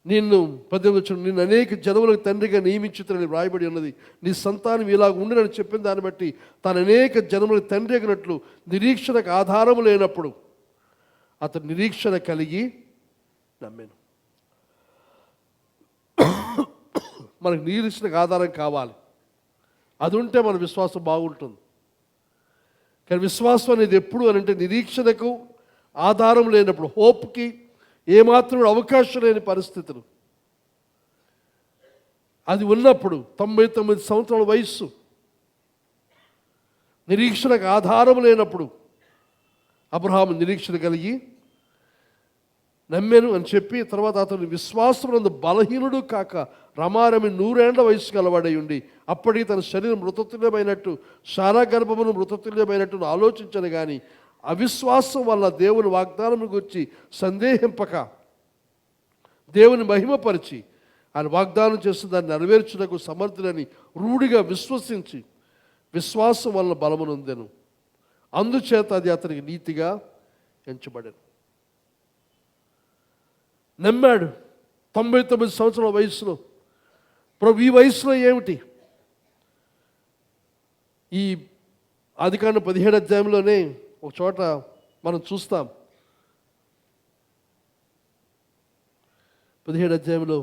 నిన్ను 18 నిన్ను అనేక జనములకు తండ్రిగా నియమించుతానని వ్రాయబడి ఉన్నది. నీ సంతానం ఇలాగ ఉండినని చెప్పిన దాన్ని బట్టి తాను అనేక జనములకు తండ్రి అగినట్లు నిరీక్షణకు ఆధారము లేనప్పుడు అతను నిరీక్షణ కలిగి నమ్మాను. మనకు నిరీక్షణకు ఆధారం కావాలి. అది ఉంటే మన విశ్వాసం బాగుంటుంది. కానీ విశ్వాసం అనేది ఎప్పుడు అని అంటే నిరీక్షణకు ఆధారం లేనప్పుడు, హోప్కి ఏమాత్రం అవకాశం లేని పరిస్థితులు, అది ఉన్నప్పుడు 99 సంవత్సరాల వయస్సు, నిరీక్షణకు ఆధారం లేనప్పుడు అబ్రహాము నిరీక్షణ కలిగి నమ్మాను అని చెప్పి తర్వాత అతను విశ్వాసమునందు బలహీనుడు కాక రమారమి 100 ఏళ్ల వయసు గలవాడై ఉండి అప్పటికి తన శరీరం మృతతుల్యమైనట్టు శారా గర్భమును మృతతుల్యమైనట్టు ఆలోచించను కానీ అవిశ్వాసం వల్ల దేవుని వాగ్దానం గురించి సందేహింపక దేవుని మహిమపరిచి ఆయన వాగ్దానం చేస్తూ దాన్ని నెరవేర్చుటకు సమర్థులని రూఢిగా విశ్వసించి విశ్వాసం వల్ల బలమునొందెను. అందుచేత అది అతనికి నీతిగా ఎంచబడెను. నమ్మాడు 99 సంవత్సరాల వయసులో. ప్రభు ఈ వయసులో ఏమిటి? ఈ ఆదికాండం 17వ అధ్యాయంలోనే ఒక చోట మనం చూస్తాం. 17వ అధ్యాయంలో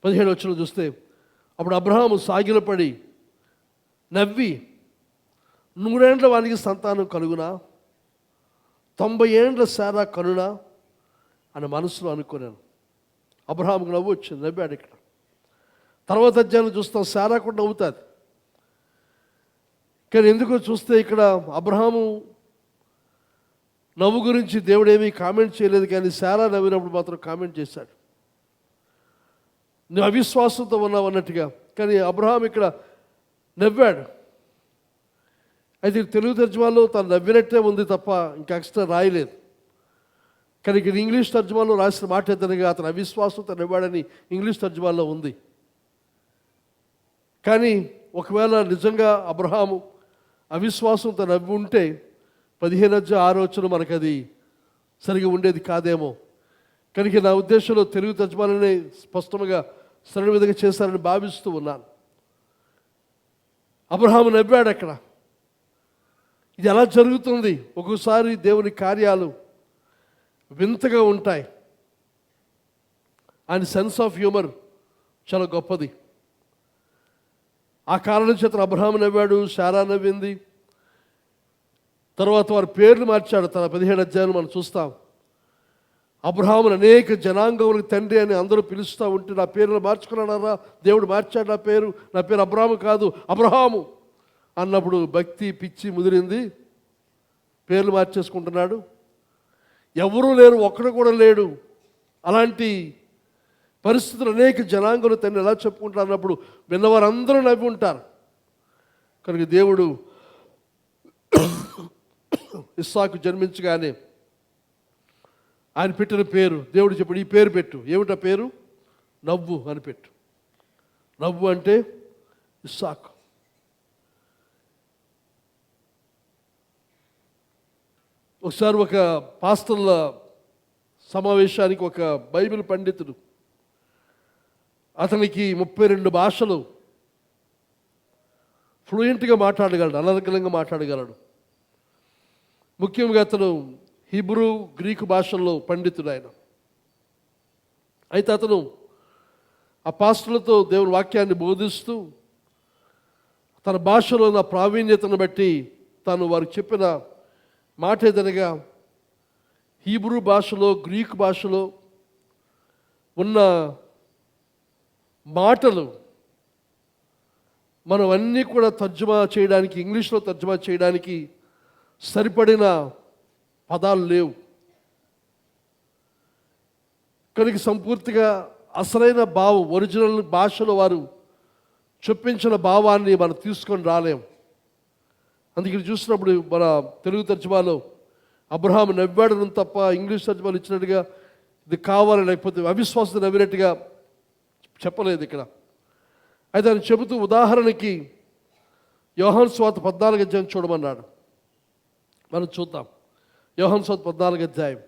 పదిహేడు వచనం చూస్తే, అప్పుడు అబ్రహాము సాగిలపడి నవ్వి 100 ఏండ్ల వానికి సంతానం కలుగునా, 90 ఏండ్ల శారా కనునా అని మనసులో అనుకున్నాను. అబ్రహాముకు నవ్వు వచ్చింది, నవ్వాడు. ఇక్కడ తర్వాత అధ్యాయం చూస్తాం, శారా కూడా నవ్వుతుంది. కానీ ఎందుకో చూస్తే ఇక్కడ అబ్రహాము నవ్వు గురించి దేవుడు ఏమీ కామెంట్ చేయలేదు, కానీ శారా నవ్వినప్పుడు మాత్రం కామెంట్ చేశాడు. నువ్వు అవిశ్వాసంతో ఉన్నావు అన్నట్టుగా. కానీ అబ్రహాం ఇక్కడ నవ్వాడు. అయితే తెలుగు తర్జుమాలో తను నవ్వినట్టే ఉంది తప్ప ఇంకా ఎక్స్ట్రా రాయలేదు. కానీ ఇక్కడ ఇంగ్లీష్ తర్జుమాలో రాసిన మాట ఏదనగా అతను అవిశ్వాసంతో నవ్వాడని ఇంగ్లీష్ తర్జుమాలో ఉంది. కానీ ఒకవేళ నిజంగా అబ్రహాము అవిశ్వాసంతో నవ్వి ఉంటే 15:6 మనకు అది సరిగా ఉండేది కాదేమో. కనుక నా ఉద్దేశంలో తెలుగు తర్జుమాలనే స్పష్టంగా సరైన విధంగా చేస్తారని భావిస్తూ ఉన్నాను. అబ్రహాము నవ్వాడు అక్కడ. ఇది ఎలా జరుగుతుంది? ఒక్కోసారి దేవుని కార్యాలు వింతగా ఉంటాయి. ఆయన సెన్స్ ఆఫ్ హ్యూమర్ చాలా గొప్పది. ఆ కారణం చేత అబ్రహాము నవ్వాడు, శారా నవ్వింది. తర్వాత వారి పేర్లు మార్చాడు. తన 17వ అధ్యాయం మనం చూస్తాం. అబ్రహామును అనేక జనాంగములకు తండ్రి అని అందరూ పిలుస్తూ ఉంటే నా పేరును మార్చుకున్నారా, దేవుడు మార్చాడు నా పేరు అబ్రహాము కాదు అబ్రహాము అన్నప్పుడు భక్తి పిచ్చి ముదిరింది, పేర్లు మార్చేసుకుంటున్నాడు. ఎవరూ లేరు, ఒక్కడు కూడా లేడు. అలాంటి పరిస్థితులు అనేక జనాంగులు తండ్రి ఎలా చెప్పుకుంటారు అన్నప్పుడు విన్నవారందరూ నవ్వి ఉంటారు. కనుక దేవుడు ఇస్సాకు జన్మించగానే ఆయన పెట్టిన పేరు, దేవుడు చెప్పాడు ఈ పేరు పెట్టు. ఏమిటా పేరు? నవ్వు అని పెట్టు. నవ్వు అంటే ఇస్సాకు. ఒకసారి ఒక పాస్టర్ల సమావేశానికి ఒక బైబిల్ పండితుడు, అతనికి 32 భాషలు ఫ్లూయెంట్గా మాట్లాడగలడు, అనర్గళంగా మాట్లాడగలడు. ముఖ్యంగా అతను హీబ్రూ, గ్రీకు భాషల్లో పండితుడు ఆయన. అయితే అతను ఆ పాస్టర్లతో దేవుని వాక్యాన్ని బోధిస్తూ తన భాషలో ఉన్న ప్రావీణ్యతను బట్టి తాను వారికి చెప్పిన మాట ఏదనగా, హీబ్రూ భాషలో, గ్రీకు భాషలో ఉన్న మాటలు మనం అన్నీ కూడా తర్జుమా చేయడానికి, ఇంగ్లీష్లో తర్జుమా చేయడానికి సరిపడిన పదాలు లేవు. కనుక సంపూర్తిగా అసలైన భావం, ఒరిజినల్ భాషలో వారు చొప్పించిన భావాన్ని మనం తీసుకొని రాలేం. అందుకే చూసినప్పుడు మన తెలుగు తర్జుమాలో అబ్రహాము నవ్వాడను తప్ప ఇంగ్లీష్ తర్జుమాలు ఇచ్చినట్టుగా ఇది కావాలి లేకపోతే అవిశ్వాసం నవ్వినట్టుగా చెప్పలేదు ఇక్కడ. అయితే ఆయన చెబుతూ ఉదాహరణకి యోహాను సువార్త 14 అధ్యాయం చూడమన్నాడు. మనం చూద్దాం. యోహాను సువార్త 14 అధ్యాయం.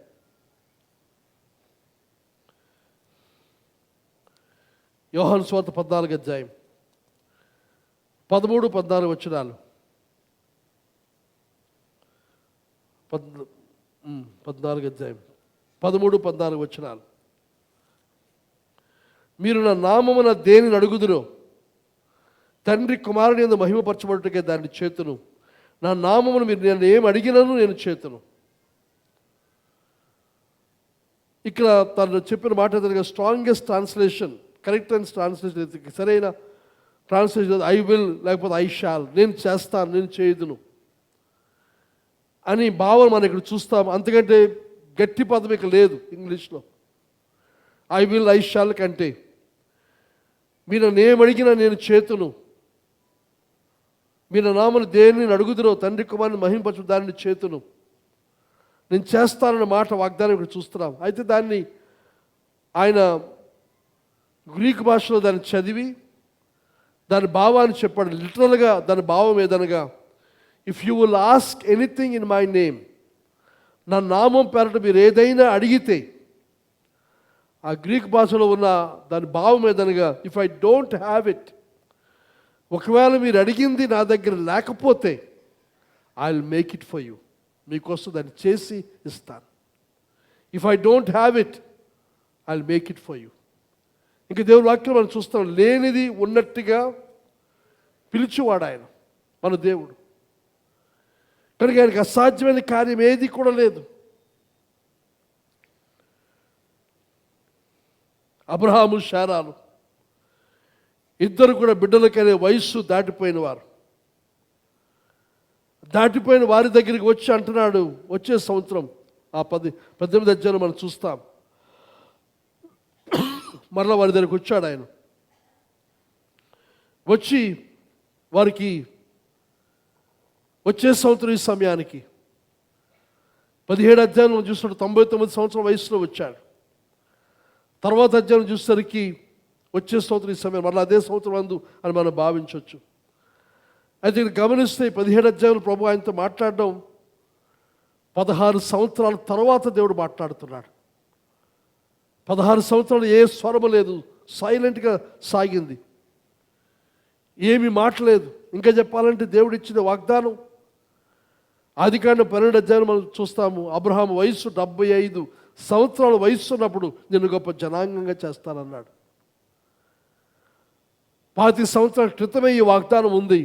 యోహాను సువార్త 14 అధ్యాయం 13, 14 వచనాలు. 14 అధ్యాయం 13, 14 వచనాలు. మీరు నా నామమున దేనిని అడుగుదురో తండ్రి కుమారుని యందు మహిమపరచబడుటకే దాన్ని చేతును. నా నామమును మీరు నేను ఏం అడిగినను నేను చేతును. ఇక్కడ తను చెప్పిన మాట ఏదనగా strongest translation, correct and translation, సరైన ట్రాన్స్లేషన్ ఐ విల్ లేకపోతే ఐ షాల్, నేను చేస్తాను, నేను చేయుదును అని భావన మనం ఇక్కడ చూస్తాం. అంతకంటే గట్టి పదం ఇక లేదు ఇంగ్లీష్లో. ఐ విల్, ఐ షాల్ కంటే మీరు నన్ను ఏమడిగినా నేను చేతును. మీరు నామను దేనిని అడుగుదురో తండ్రి కుమారుని మహింపరచు దానిని చేతును. నేను చేస్తానన్న మాట వాగ్దానం ఇక్కడ చూస్తున్నాం. అయితే దాన్ని ఆయన గ్రీకు భాషలో దాన్ని చదివి దాని భావాన్ని చెప్పాడు. లిటరల్గా దాని భావం ఏదనగా, if you will ask anything in my name, నా నామం పేరట మీరు ఏదైనా అడిగితే, ఆ గ్రీక్ భాషలో ఉన్న దాని భావం ఏదనగా, if I don't have it, ఒకవేళ మీరు అడిగింది నా దగ్గర లేకపోతే I will make it for you, మీకోసం దాన్ని చేసి ఇస్తాను. If I don't have it I will make it for you. ఇంకా దేవుని వాక్యం మనం చూస్తాం, లేనిది ఉన్నట్టుగా పిలిచేవాడు ఆయన మన దేవుడు. కనుక ఆయనకు అసాధ్యమైన కార్యం ఏది కూడా లేదు. అబ్రహాము, శారాలు ఇద్దరు కూడా బిడ్డలకనే వయస్సు దాటిపోయిన వారు. దాటిపోయిన వారి దగ్గరికి వచ్చి అంటున్నాడు, వచ్చే సంవత్సరం ఆ 18 అధ్యాయం మనం చూస్తాం, మరలా వారి దగ్గరికి వచ్చాడు ఆయన. వచ్చి వారికి వచ్చే సంవత్సరం ఈ సమయానికి 17 అధ్యాయం మనం చూసినట్టు 99 సంవత్సరం వయసులో వచ్చాడు. తర్వాత అధ్యాయం చూసేసరికి వచ్చే సంవత్సరం ఈ సమయం మరలా అదే సంవత్సరం అందు అని మనం భావించవచ్చు. అయితే ఇక్కడ గమనిస్తే 17 అధ్యాయులు ప్రభు ఆయనతో మాట్లాడడం 16 సంవత్సరాల తర్వాత దేవుడు మాట్లాడుతున్నాడు. 16 సంవత్సరాలు ఏ స్వరము లేదు, సైలెంట్గా సాగింది, ఏమీ మాట్లేదు. ఇంకా చెప్పాలంటే దేవుడు ఇచ్చిన వాగ్దానం ఆదికాండం 12 అధ్యాయం మనం చూస్తాము. అబ్రహాము వయస్సు 75 సంవత్సరాల వయస్సు ఉన్నప్పుడు నేను గొప్ప జనాంగంగా చేస్తానన్నాడు. 25 సంవత్సరాల క్రితమే ఈ వాగ్దానం ఉంది,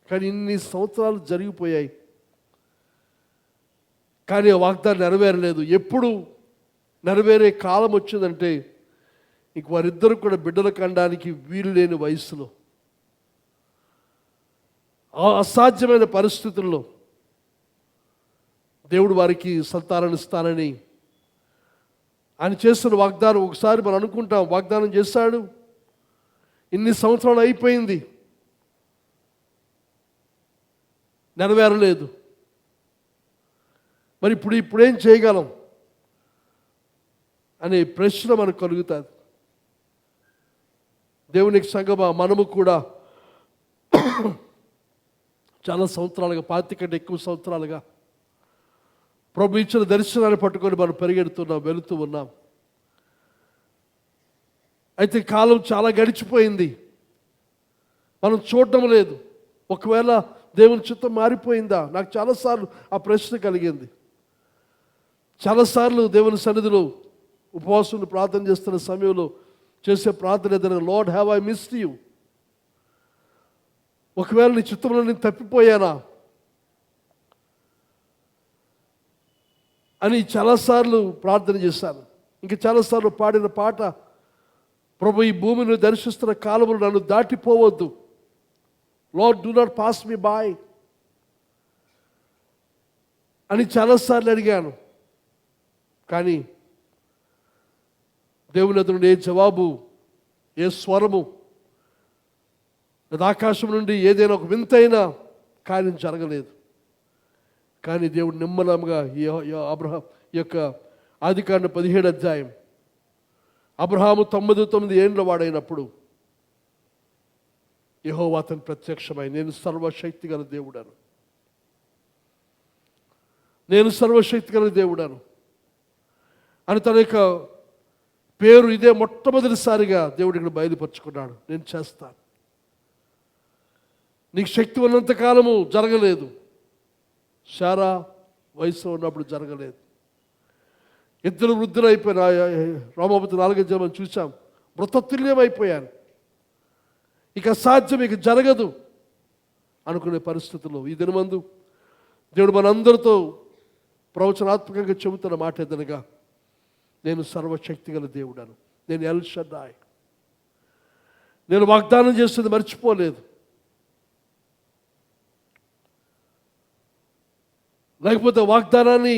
కానీ ఇన్ని సంవత్సరాలు జరిగిపోయాయి, కానీ ఆ వాగ్దానం నెరవేరలేదు. ఎప్పుడు నెరవేరే కాలం వచ్చిందంటే ఇంక వారిద్దరు కూడా బిడ్డలు కనడానికి వీలు లేని వయసులో, అసాధ్యమైన పరిస్థితుల్లో దేవుడు వారికి సంతానాన్ని ఇస్తానని ఆయన చేస్తున్న వాగ్దానం. ఒకసారి మనం అనుకుంటాం, వాగ్దానం చేశాడు, ఇన్ని సంవత్సరాలు అయిపోయింది, నెరవేరలేదు, మరి ఇప్పుడేం చేయగలం అనే ప్రశ్న మనకు కలుగుతుంది. దేవునికి సంగమా, మనము కూడా చాలా సంవత్సరాలుగా, 25 కంటే ఎక్కువ సంవత్సరాలుగా ప్రభు ఇచ్చిన దర్శనాన్ని పట్టుకొని మనం పరిగెడుతున్నాం, వెళుతూ ఉన్నాం. అయితే కాలం చాలా గడిచిపోయింది, మనం చూడటం లేదు. ఒకవేళ దేవుని చిత్తం మారిపోయిందా? నాకు చాలాసార్లు ఆ ప్రశ్న కలిగింది. చాలాసార్లు దేవుని సన్నిధిలో ఉపవాసం ప్రార్థన చేస్తున్న సమయంలో చేసే ప్రార్థన ఏదైనా, lord have I missed you, ఒకవేళ నీ చిత్తంలో నేను తప్పిపోయానా అని చాలాసార్లు ప్రార్థన చేశాను. ఇంకా చాలాసార్లు పాడిన పాట, ప్రభు ఈ భూమిని దర్శిస్తున్న కాలంలో నన్ను దాటిపోవద్దు, Lord do not pass me by అని చాలాసార్లు అడిగాను. కానీ దేవుని ఎదురు ఏ జవాబు, ఏ స్వరము, ఆకాశం నుండి ఏదైనా ఒక వింతైన కార్యం జరగలేదు. కానీ దేవుడు నిమ్మలంగా అబ్రహాం యొక్క ఆదికాండ 17 అధ్యాయం, అబ్రహాము 99 ఏండ్ల వాడైనప్పుడు యెహోవా అతను ప్రత్యక్షమై, నేను సర్వశక్తి గల దేవుడను, నేను సర్వశక్తి గల దేవుడను అని తన యొక్క పేరు ఇదే మొట్టమొదటిసారిగా దేవుడు ఇక్కడ బయలుపరుచుకున్నాడు. నేను చేస్తాను, నీకు శక్తి ఉన్నంతకాలము జరగలేదు, శారా వయసులో ఉన్నప్పుడు జరగలేదు. ఇద్దరు వృద్ధులు అయిపోయిన రోమాపతి 4వ అధ్యాయం చూసాం, మృతతుల్యం అయిపోయాను, ఇక అసాధ్యం, ఇక జరగదు అనుకునే పరిస్థితుల్లో ఈ దినమందు దేవుడు మనందరితో ప్రవచనాత్మకంగా చెబుతున్న మాట ఏదనగా, నేను సర్వశక్తి గల దేవుడను, నేను ఎల్ షడ్డాయ్, నేను వాగ్దానం చేస్తుంది మర్చిపోలేదు. లేకపోతే వాగ్దానాన్ని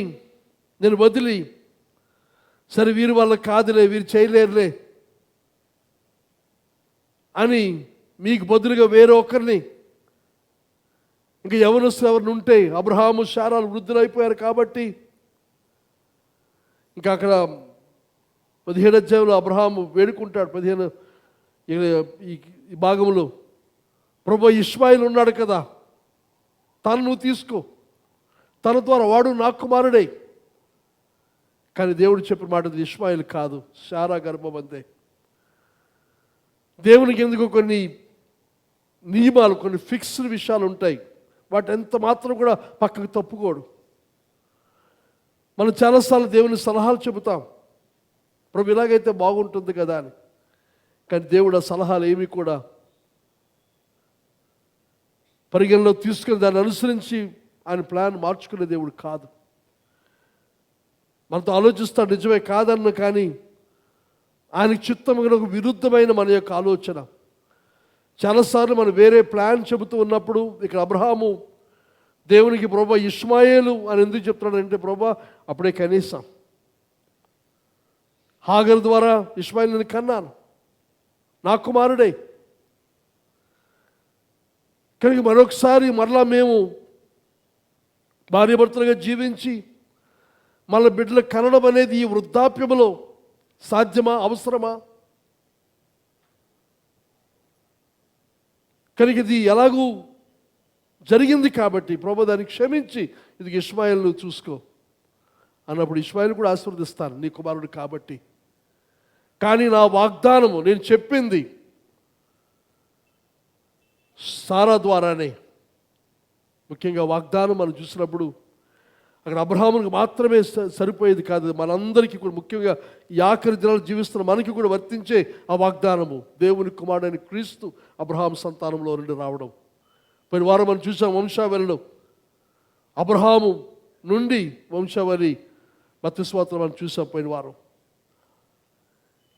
నేను వదిలి, సరే వీరి వల్ల కాదులే, వీరు చేయలేరులే అని మీకు బదులుగా వేరే ఒకరిని, ఇంకా యవనస్తులు ఎవరిని ఉంటే, అబ్రహాము శారాలు వృద్ధులైపోయారు కాబట్టి ఇంకా అక్కడ 17 అధ్యాయంలో అబ్రహాము వేడుకుంటాడు. 15 ఈ భాగంలో, ప్రభు ఇష్మాయిల్ ఉన్నాడు కదా, తను నువ్వు తీసుకో, తన ద్వారా వాడు నా కుమారుడే. కానీ దేవుడు చెప్పిన మాట ఇష్మాయిల్ కాదు, శారా గర్భం అంతే. దేవునికి ఎందుకు కొన్ని నియమాలు, కొన్ని ఫిక్స్డ్ విషయాలు ఉంటాయి, వాటి ఎంత మాత్రం కూడా పక్కకు తప్పుకోడు. మనం చాలాసార్లు దేవుని సలహాలు చెబుతాం, ప్రభు ఇలాగైతే బాగుంటుంది కదా అని. కానీ దేవుడు ఆ సలహాలు ఏమీ కూడా పరిగణలో తీసుకుని దాన్ని అనుసరించి ఆయన ప్లాన్ మార్చుకునే దేవుడు కాదు. మనతో ఆలోచిస్తాడు నిజమే, కాదన్న, కానీ ఆయనకు చిత్తముగా ఒక విరుద్ధమైన మన యొక్క ఆలోచన. చాలాసార్లు మనం వేరే ప్లాన్ చెబుతూ ఉన్నప్పుడు, ఇక్కడ అబ్రహాము దేవునికి ప్రభా ఇష్మాయేలు అని ఎందుకు చెప్తున్నాడంటే, ప్రభా అప్పుడే కనీసం హాగర్ ద్వారా ఇష్మాయేలుని కన్నాను, నా కుమారుడే. కనుక మరొకసారి మరలా మేము భార్యాభర్తలుగా జీవించి మళ్ళీ బిడ్డలు కనడం అనేది ఈ వృద్ధాప్యములో సాధ్యమా, అవసరమా? కనుక ఇది ఎలాగూ జరిగింది కాబట్టి ప్రభు దాన్ని క్షమించి, ఇది ఇష్మాయేలును చూసుకో అన్నప్పుడు ఇష్మాయేలు కూడా ఆశీర్వదిస్తాను నీ కుమారుడు కాబట్టి. కానీ నా వాగ్దానము, నేను చెప్పింది సారా ద్వారానే. ముఖ్యంగా వాగ్దానం మనం చూసినప్పుడు అక్కడ అబ్రహామునికి మాత్రమే సరిపోయేది కాదు, మనందరికీ కూడా, ముఖ్యంగా ఈ ఆఖరి దినాలు జీవిస్తున్న మనకి కూడా వర్తించే ఆ వాగ్దానము. దేవుని కుమారుడైన క్రీస్తు అబ్రహాం సంతానంలో నుండి రావడం. పోయిన వారం మనం చూసాం వంశావళిలో, అబ్రహాము నుండి వంశావళి మత్తయి సువార్తలో మనం చూసాం పోయిన వారం.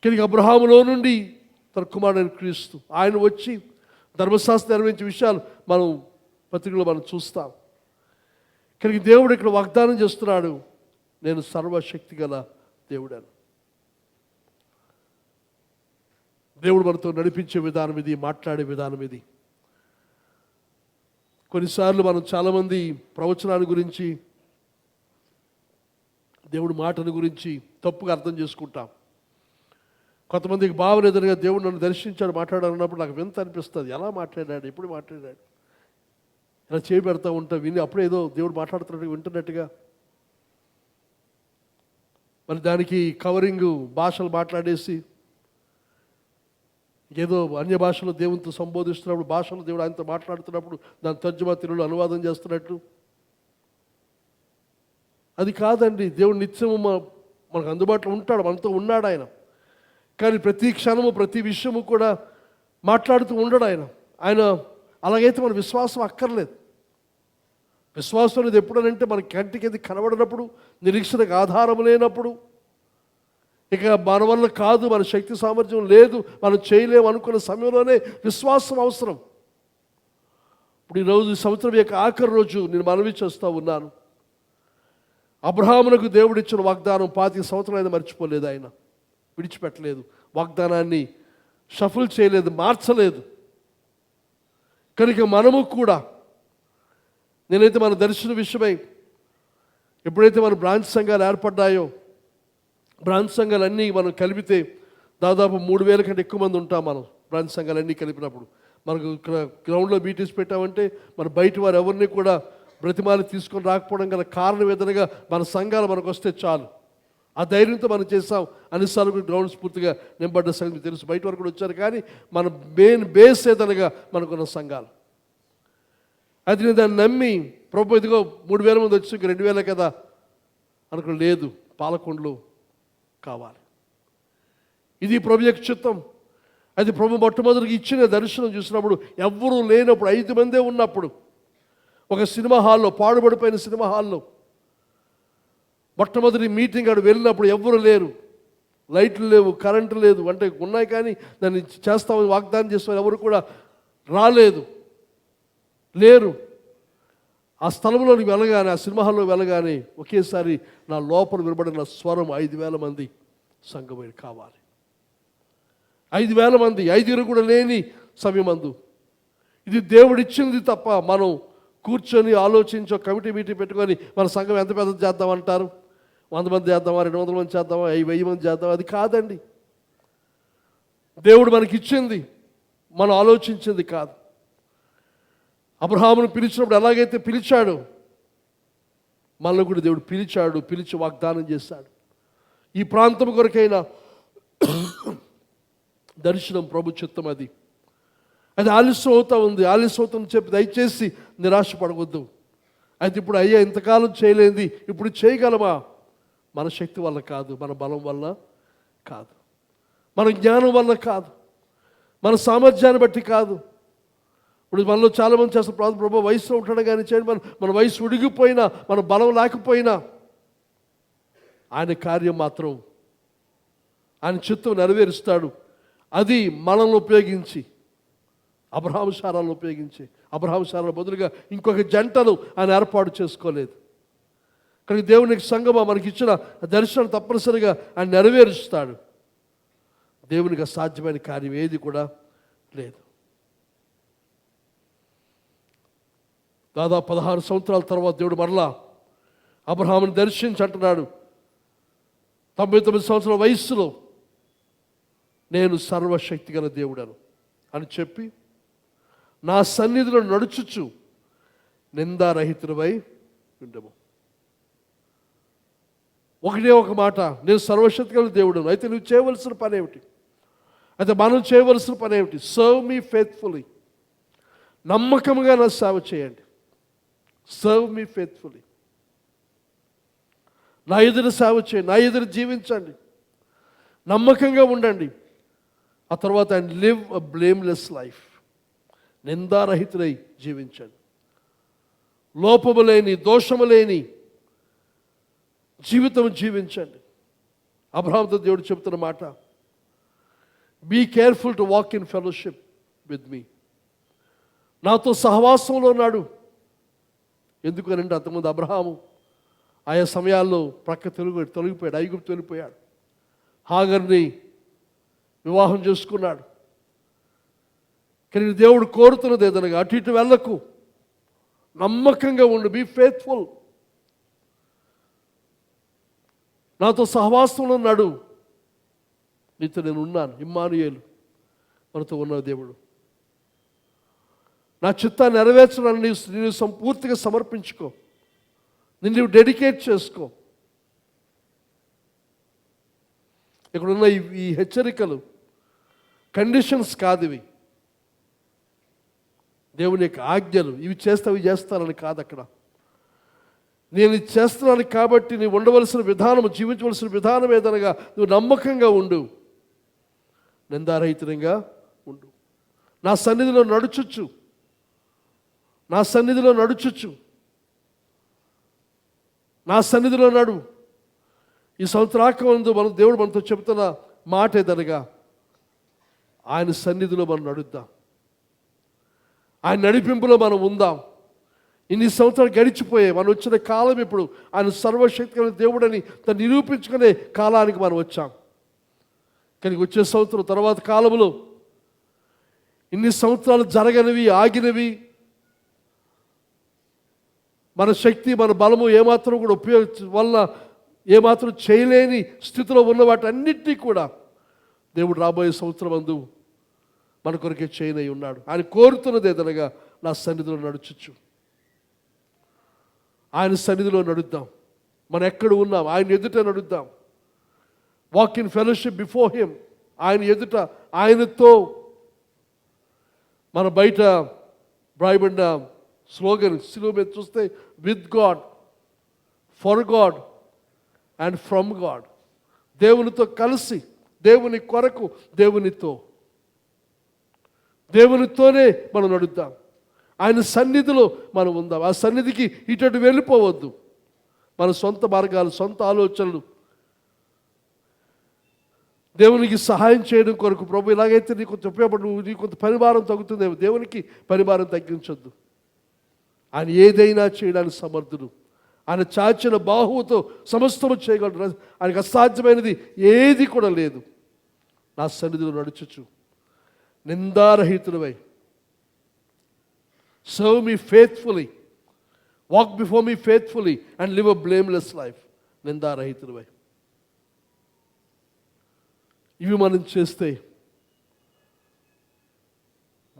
కనుక అబ్రహాములో నుండి తన కుమారుడైన క్రీస్తు ఆయన వచ్చి ధర్మశాస్త్రం నెరవేర్చే విషయాలు మనం పత్రికలో మనం చూస్తాం. కనుక దేవుడు ఇక్కడ వాగ్దానం చేస్తున్నాడు, నేను సర్వశక్తి గల దేవుడను. దేవుడు మనతో నడిపించే విధానం ఇది, మాట్లాడే విధానం ఇది. కొన్నిసార్లు మనం చాలామంది ప్రవచనాల గురించి, దేవుడి మాటల గురించి తప్పుగా అర్థం చేసుకుంటాం. కొంతమందికి భావన ఎదురుగా దేవుడు నన్ను దర్శించాడు మాట్లాడాలన్నప్పుడు నాకు వింత అనిపిస్తుంది. ఎలా మాట్లాడాడు, ఎప్పుడు మాట్లాడాడు, ఇలా చేయబెడతా ఉంటా విని అప్పుడే ఏదో దేవుడు మాట్లాడుతున్నట్టుగా వింటున్నట్టుగా. మరి దానికి కవరింగ్ భాషలు మాట్లాడేసి ఏదో అన్య భాషలో దేవునితో సంబోధిస్తున్నప్పుడు, భాషలో దేవుడు ఆయనతో మాట్లాడుతున్నప్పుడు దాని తర్జుమా తెలుగులో అనువాదం చేస్తున్నట్టు. అది కాదండి. దేవుడు నిత్యము మనకు అందుబాటులో ఉంటాడు, మనతో ఉన్నాడు ఆయన. కానీ ప్రతి క్షణము ప్రతి విషయము కూడా మాట్లాడుతూ ఉండడు ఆయన. అలాగైతే మన విశ్వాసం అక్కర్లేదు. విశ్వాసం అనేది ఎప్పుడనంటే మన కంటికి అది కనబడినప్పుడు, నిరీక్షణకు ఆధారం లేనప్పుడు, ఇక మన వల్ల కాదు, మన శక్తి సామర్థ్యం లేదు, మనం చేయలేము అనుకున్న సమయంలోనే విశ్వాసం అవసరం. ఇప్పుడు ఈరోజు ఈ సంవత్సరం యొక్క ఆఖరి రోజు నేను మనవి చేస్తూ ఉన్నాను. అబ్రహామునకు దేవుడు ఇచ్చిన వాగ్దానం 25 సంవత్సరాలు మర్చిపోలేదు, ఆయన విడిచిపెట్టలేదు. వాగ్దానాన్ని షఫుల్ చేయలేదు, మార్చలేదు. కనుక మనము కూడా, నేనైతే మన దర్శన విషయమై ఎప్పుడైతే మన బ్రాంచ్ సంఘాలు ఏర్పడ్డాయో, బ్రాంచ్ సంఘాలన్నీ మనం కలిపితే దాదాపు 3,000 కంటే ఎక్కువ మంది ఉంటాం మనం. బ్రాంచ్ సంఘాలన్నీ కలిపినప్పుడు మనకు ఇక్కడ గ్రౌండ్లో మీటింగ్స్ పెట్టామంటే మన బయట వారు ఎవరిని కూడా బ్రతిమాలి తీసుకొని రాకపోవడం గల కారణం ఏదనగా మన సంఘాలు మనకు వస్తే చాలు, ఆ ధైర్యంతో మనం చేస్తాం. అన్నిసార్లు గ్రౌండ్స్ పూర్తిగా నింపడ్డ సంగతి తెలుసు. బయట వరకు కూడా వచ్చారు, కానీ మన మెయిన్ బేస్ ఏదనగా మనకున్న సంఘాలు. అది నేను దాన్ని నమ్మి, ప్రభు ఇదిగో 3,000 మంది వచ్చి ఇంక 2,000 కదా అనుకో, లేదు, పాలకొండలు కావాలి. ఇది ప్రభు యొక్క చిత్తం. అది ప్రభు మొట్టమొదటికి ఇచ్చిన దర్శనం చూసినప్పుడు, ఎవ్వరూ లేనప్పుడు, 5 మందే ఉన్నప్పుడు, ఒక సినిమా హాల్లో, పాడుబడిపోయిన సినిమా హాల్లో మొట్టమొదటి మీటింగ్ అక్కడ వెళ్ళినప్పుడు ఎవ్వరూ లేరు, లైట్లు లేవు, కరెంటు లేదు, అంటే ఉన్నాయి కానీ దాన్ని చేస్తామని వాగ్దానం చేస్తామని ఎవరు కూడా రాలేదు, లేరు. ఆ స్థలంలోకి వెళ్ళగానే, ఆ సినిమా హాల్లో వెళ్ళగానే ఒకేసారి నా లోపల వినబడిన స్వరం, 5,000 మంది సంఘమైన కావాలి. 5,000 మంది, 5 కూడా లేని సమయమందు. ఇది దేవుడిచ్చింది తప్ప మనం కూర్చొని ఆలోచించో కమిటీ మీటింగ్ పెట్టుకొని మన సంఘం ఎంత పెద్ద చేద్దామంటారు, 100 మంది చేద్దామా, 200 మంది చేద్దామా, 1000 మంది చేద్దామా, అది కాదండి. దేవుడు మనకి ఇచ్చింది, మనం ఆలోచించింది కాదు. అబ్రహామును పిలిచినప్పుడు ఎలాగైతే పిలిచాడు, మనల్ని కూడా దేవుడు పిలిచాడు, పిలిచి వాగ్దానం చేశాడు. ఈ ప్రాంతం కొరకైనా దర్శనం ప్రభు చిత్తం. అది ఆలస్యం అవుతా ఉంది, ఆలస్యం అవుతుందని చెప్పి దయచేసి నిరాశపడవద్దు. అయితే ఇప్పుడు అయ్యా ఇంతకాలం చేయలేంది, ఇప్పుడు చేయగలమా? మన శక్తి వల్ల కాదు, మన బలం వల్ల కాదు, మన జ్ఞానం వల్ల కాదు, మన సామర్థ్యాన్ని బట్టి కాదు. ఇప్పుడు మనలో చాలామంది చేస్తున్న ప్రభు వయసులో ఉంటాడు కానీ చేయండి, మన వయసు ఉడిగిపోయినా, మన బలం లేకపోయినా ఆయన కార్యం మాత్రం, ఆయన చిత్తం నెరవేరుస్తాడు. అది మనల్ని ఉపయోగించి, అబ్రహాము శారాలను ఉపయోగించి, అబ్రహాము శారాల బదులుగా ఇంకొక జంటను ఆయన ఏర్పాటు చేసుకోలేదు. కానీ దేవునికి సంఘమా మనకి ఇచ్చిన దర్శనం తప్పనిసరిగా ఆయన నెరవేరుస్తాడు. దేవునికి అసాధ్యమైన కార్యం ఏది కూడా లేదు. దాదాపు 16 సంవత్సరాల తర్వాత దేవుడు మరలా అబ్రహాముని దర్శించి అంటున్నాడు, 99 సంవత్సరాల వయస్సులో నేను సర్వశక్తి గల దేవుడను అని చెప్పి, నా సన్నిధిలో నడుచుచు నిందారహితుడవై ఉండము. ఒకటే ఒక మాట, నేను సర్వశక్తి గల దేవుడను. అయితే నువ్వు చేయవలసిన పని ఏమిటి? అయితే మనం చేయవలసిన పని ఏమిటి? సర్వ్ మీ ఫెయిత్ఫుల్లీ, నమ్మకంగా నా సేవ చేయండి. సర్వ్ మీ ఫెయిత్ఫుల్లీ, నా ఎదురు సేవ చేయండి, నా ఎదురు జీవించండి, నమ్మకంగా ఉండండి. ఆ తర్వాత and live a blameless life, నిందారహితులై జీవించండి, లోపము లేని, దోషము లేని జీవితం జీవించండి. అబ్రహాముతో దేవుడు చెబుతున్న మాట, be careful to walk in fellowship with me. నాతో సహవాసంలో ఉన్నాడు. ఎందుకనంటే అంతకుముందు అబ్రహాము ఆయా సమయాల్లో ప్రక్క తొలగిపోయాడు, ఐగుప్తు వెళ్ళిపోయాడు, హాగర్ని వివాహం చేసుకున్నాడు. కానీ దేవుడు కోరుతున్నది ఏదనగా అటు ఇటు వెళ్ళకు, నమ్మకంగా ఉండు, బీ ఫెయిత్ఫుల్. నాతో సహవాసంలో ఉన్నాడు, నీతో నేను ఉన్నాను. ఇమ్మానుయేలు, మనతో ఉన్న దేవుడు. నా చిత్తాన్ని నెరవేర్చడానికి నేను సంపూర్తిగా సమర్పించుకో, నిన్ను డెడికేట్ చేసుకో. ఇక్కడున్న ఈ హెచ్చరికలు కండిషన్స్ కాదు, ఇవి దేవుని యొక్క ఆజ్ఞలు. ఇవి చేస్తానని కాదు. అక్కడ నేను ఇది చేస్తున్నాను కాబట్టి నీవు ఉండవలసిన విధానం, జీవించవలసిన విధానం ఏదనగా నువ్వు నమ్మకంగా ఉండు, నిందారహితంగా ఉండు, నా సన్నిధిలో నడుచుచ్చు, నా సన్నిధిలో నడుచుచ్చు, నా సన్నిధిలో నడు. ఈ సంవత్సరాకమందు దేవుడు మనతో చెబుతున్న మాట ఏదనగా ఆయన సన్నిధిలో మనం నడుద్దాం, ఆయన నడిపింపులో మనం ఉందాం. ఇన్ని సంవత్సరాలు గడిచిపోయాయి, మనం వచ్చిన కాలం ఇప్పుడు ఆయన సర్వశక్తి కలిగిన దేవుడని దాన్ని నిరూపించుకునే కాలానికి మనం వచ్చాం. కానీ వచ్చే సంవత్సరం తర్వాత కాలంలో ఇన్ని సంవత్సరాలు జరగనివి, ఆగినవి, మన శక్తి మన బలము ఏమాత్రం కూడా వల్ల ఏమాత్రం చేయలేని స్థితిలో ఉన్న వాటి అన్నింటినీ కూడా దేవుడు రాబోయే సంవత్సరం అందు మన కొరకే చేయనై ఉన్నాడు. ఆయన కోరుతున్నది ఏదనగా నా సన్నిధిలో నడుచుచ్చు, ఆయన సన్నిధిలో నడుద్దాం. మనం ఎక్కడ ఉన్నాం ఆయన ఎదుట నడుద్దాం. Walk in fellowship before him, ఆయన ఎదుట, ఆయనతో. మన బయట వ్రాయబడిన స్లోగన్ సిలువ మీద చూస్తే with God, for God and from God. దేవునితో కలిసి, దేవుని కొరకు, దేవునితోనే మనం నడుద్దాం. ఆయన సన్నిధిలో మనం ఉందాం. ఆ సన్నిధికి ఇటు వెళ్ళిపోవద్దు. మన సొంత మార్గాలు, సొంత ఆలోచనలు, దేవునికి సహాయం చేయడం కొరకు ప్రభు ఇలాగైతే నీకు కొంత ఉపయోగపడు, నీకు కొంత పరిభారం తగ్గుతుందేమో, దేవునికి పరిభారం తగ్గించొద్దు. ఆయన ఏదైనా చేయడానికి సమర్థుడు. ఆయన చాచిన బాహువుతో సమస్తము చేయగలడు. ఆయనకు అసాధ్యమైనది ఏది కూడా లేదు. నా సన్నిధిలో నడుచుచు నిందారహితుడవై, serve me faithfully, walk before me faithfully and live a blameless life. నిందారహితుడవై. ఇవి మనం చేస్తే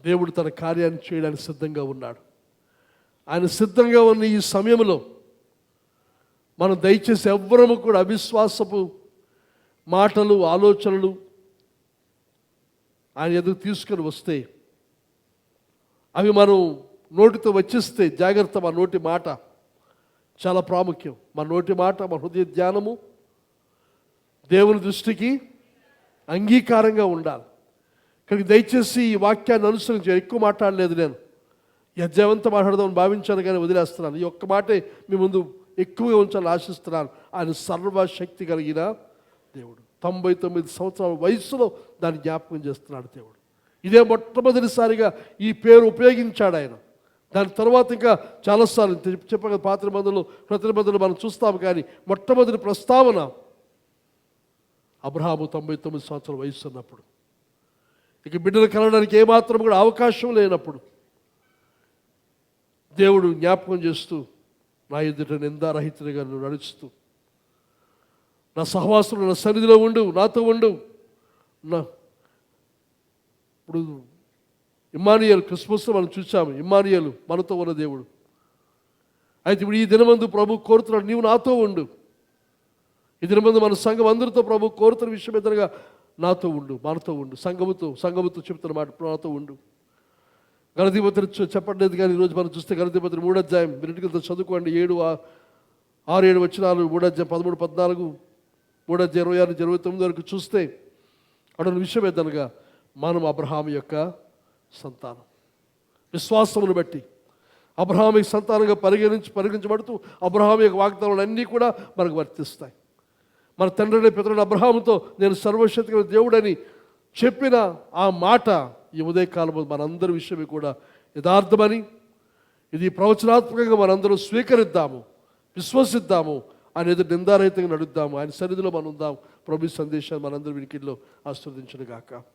దేవుడు తన కార్యాన్ని చేయడానికి సిద్ధంగా ఉన్నాడు. ఆయన సిద్ధంగా ఉన్న ఈ సమయంలో మనం దయచేసి ఎవ్వరము కూడా అవిశ్వాసపు మాటలు, ఆలోచనలు ఆయన ఎదురు తీసుకొని వస్తే, అవి మనం నోటితో వచ్చిస్తే జాగ్రత్త. మన నోటి మాట చాలా ప్రాముఖ్యం. మన నోటి మాట, మన హృదయ ధ్యానము దేవుని దృష్టికి అంగీకారంగా ఉండాలి. కానీ దయచేసి ఈ వాక్యాన్ని అనుసరించి ఎక్కువ మాట్లాడలేదు నేను. యజ్ఞవంతం మాట్లాడదామని భావించాను కానీ వదిలేస్తున్నాను. ఈ ఒక్క మాటే మీ ముందు ఎక్కువగా ఉంచాలని ఆశిస్తున్నాను. ఆయన సర్వశక్తి కలిగిన దేవుడు. 99 సంవత్సరాల వయసులో దాన్ని జ్ఞాపకం చేస్తున్నాడు దేవుడు. ఇదే మొట్టమొదటిసారిగా ఈ పేరు ఉపయోగించాడు ఆయన. దాని తర్వాత ఇంకా చాలాసార్లు చెప్పగా పాత నిబంధనలు, క్రొత్త నిబంధనలు మనం చూస్తాము. కానీ మొట్టమొదటి ప్రస్తావన అబ్రహాము 99 సంవత్సరాల వయసు ఉన్నప్పుడు, ఇక బిడ్డలు కలగడానికి ఏమాత్రం కూడా అవకాశం లేనప్పుడు దేవుడు జ్ఞాపకం చేస్తూ, నా ఎదుట నిందారహితునిగా నువ్వు నడుస్తూ, నా సహవాసంలో, నా సన్నిధిలో ఉండు, నాతో ఉండు. ఇప్పుడు ఇమ్మానుయేలు క్రిస్మస్లో మనం చూసాము. ఇమ్మానుయేలు మనతో ఉన్న దేవుడు. అయితే ఇప్పుడు ఈ దినమందు ప్రభు కోరుతున్నాడు, నీవు నాతో ఉండు. ఈ దినమందు మన సంఘం అందరితో ప్రభు కోరుతున్న విషయం ఎదురుగా నాతో ఉండు, మనతో ఉండు, సంఘముతో చెప్తున్న మాట నాతో ఉండు. గలతీపత్రి చెప్పట్లేదు కానీ ఈరోజు మనం చూస్తే గలతీపత్రి 3వ అధ్యాయం మినిట్లతో చదువుకోండి. 6-7 వచనాలు, 3వ అధ్యాయం 13-14, 3వ అధ్యాయం 26-29 వరకు చూస్తే అక్కడ విషయం ఏదనగా మనం అబ్రహాము యొక్క సంతానం. విశ్వాసమును బట్టి అబ్రహాము యొక్క సంతానంగా పరిగణించబడుతూ అబ్రహాము యొక్క వాగ్దానాలు అన్నీ కూడా మనకు వర్తిస్తాయి. మన తండ్రిని పితరుని అబ్రహాముతో నేను సర్వశక్తి దేవుడని చెప్పిన ఆ మాట ఈ ఉదయకాలం మనందరి విషయమే కూడా యథార్థమని, ఇది ప్రవచనాత్మకంగా మనందరం స్వీకరిద్దాము, విశ్వసిద్దాము, ఆయన ఎదురు నిందారహితంగా నడుద్దాము, ఆయన సన్నిధిలో మనం ఉందాం. ప్రభు సందేశాన్ని మనందరి వినికిడిలో ఆస్వాదించును గాక.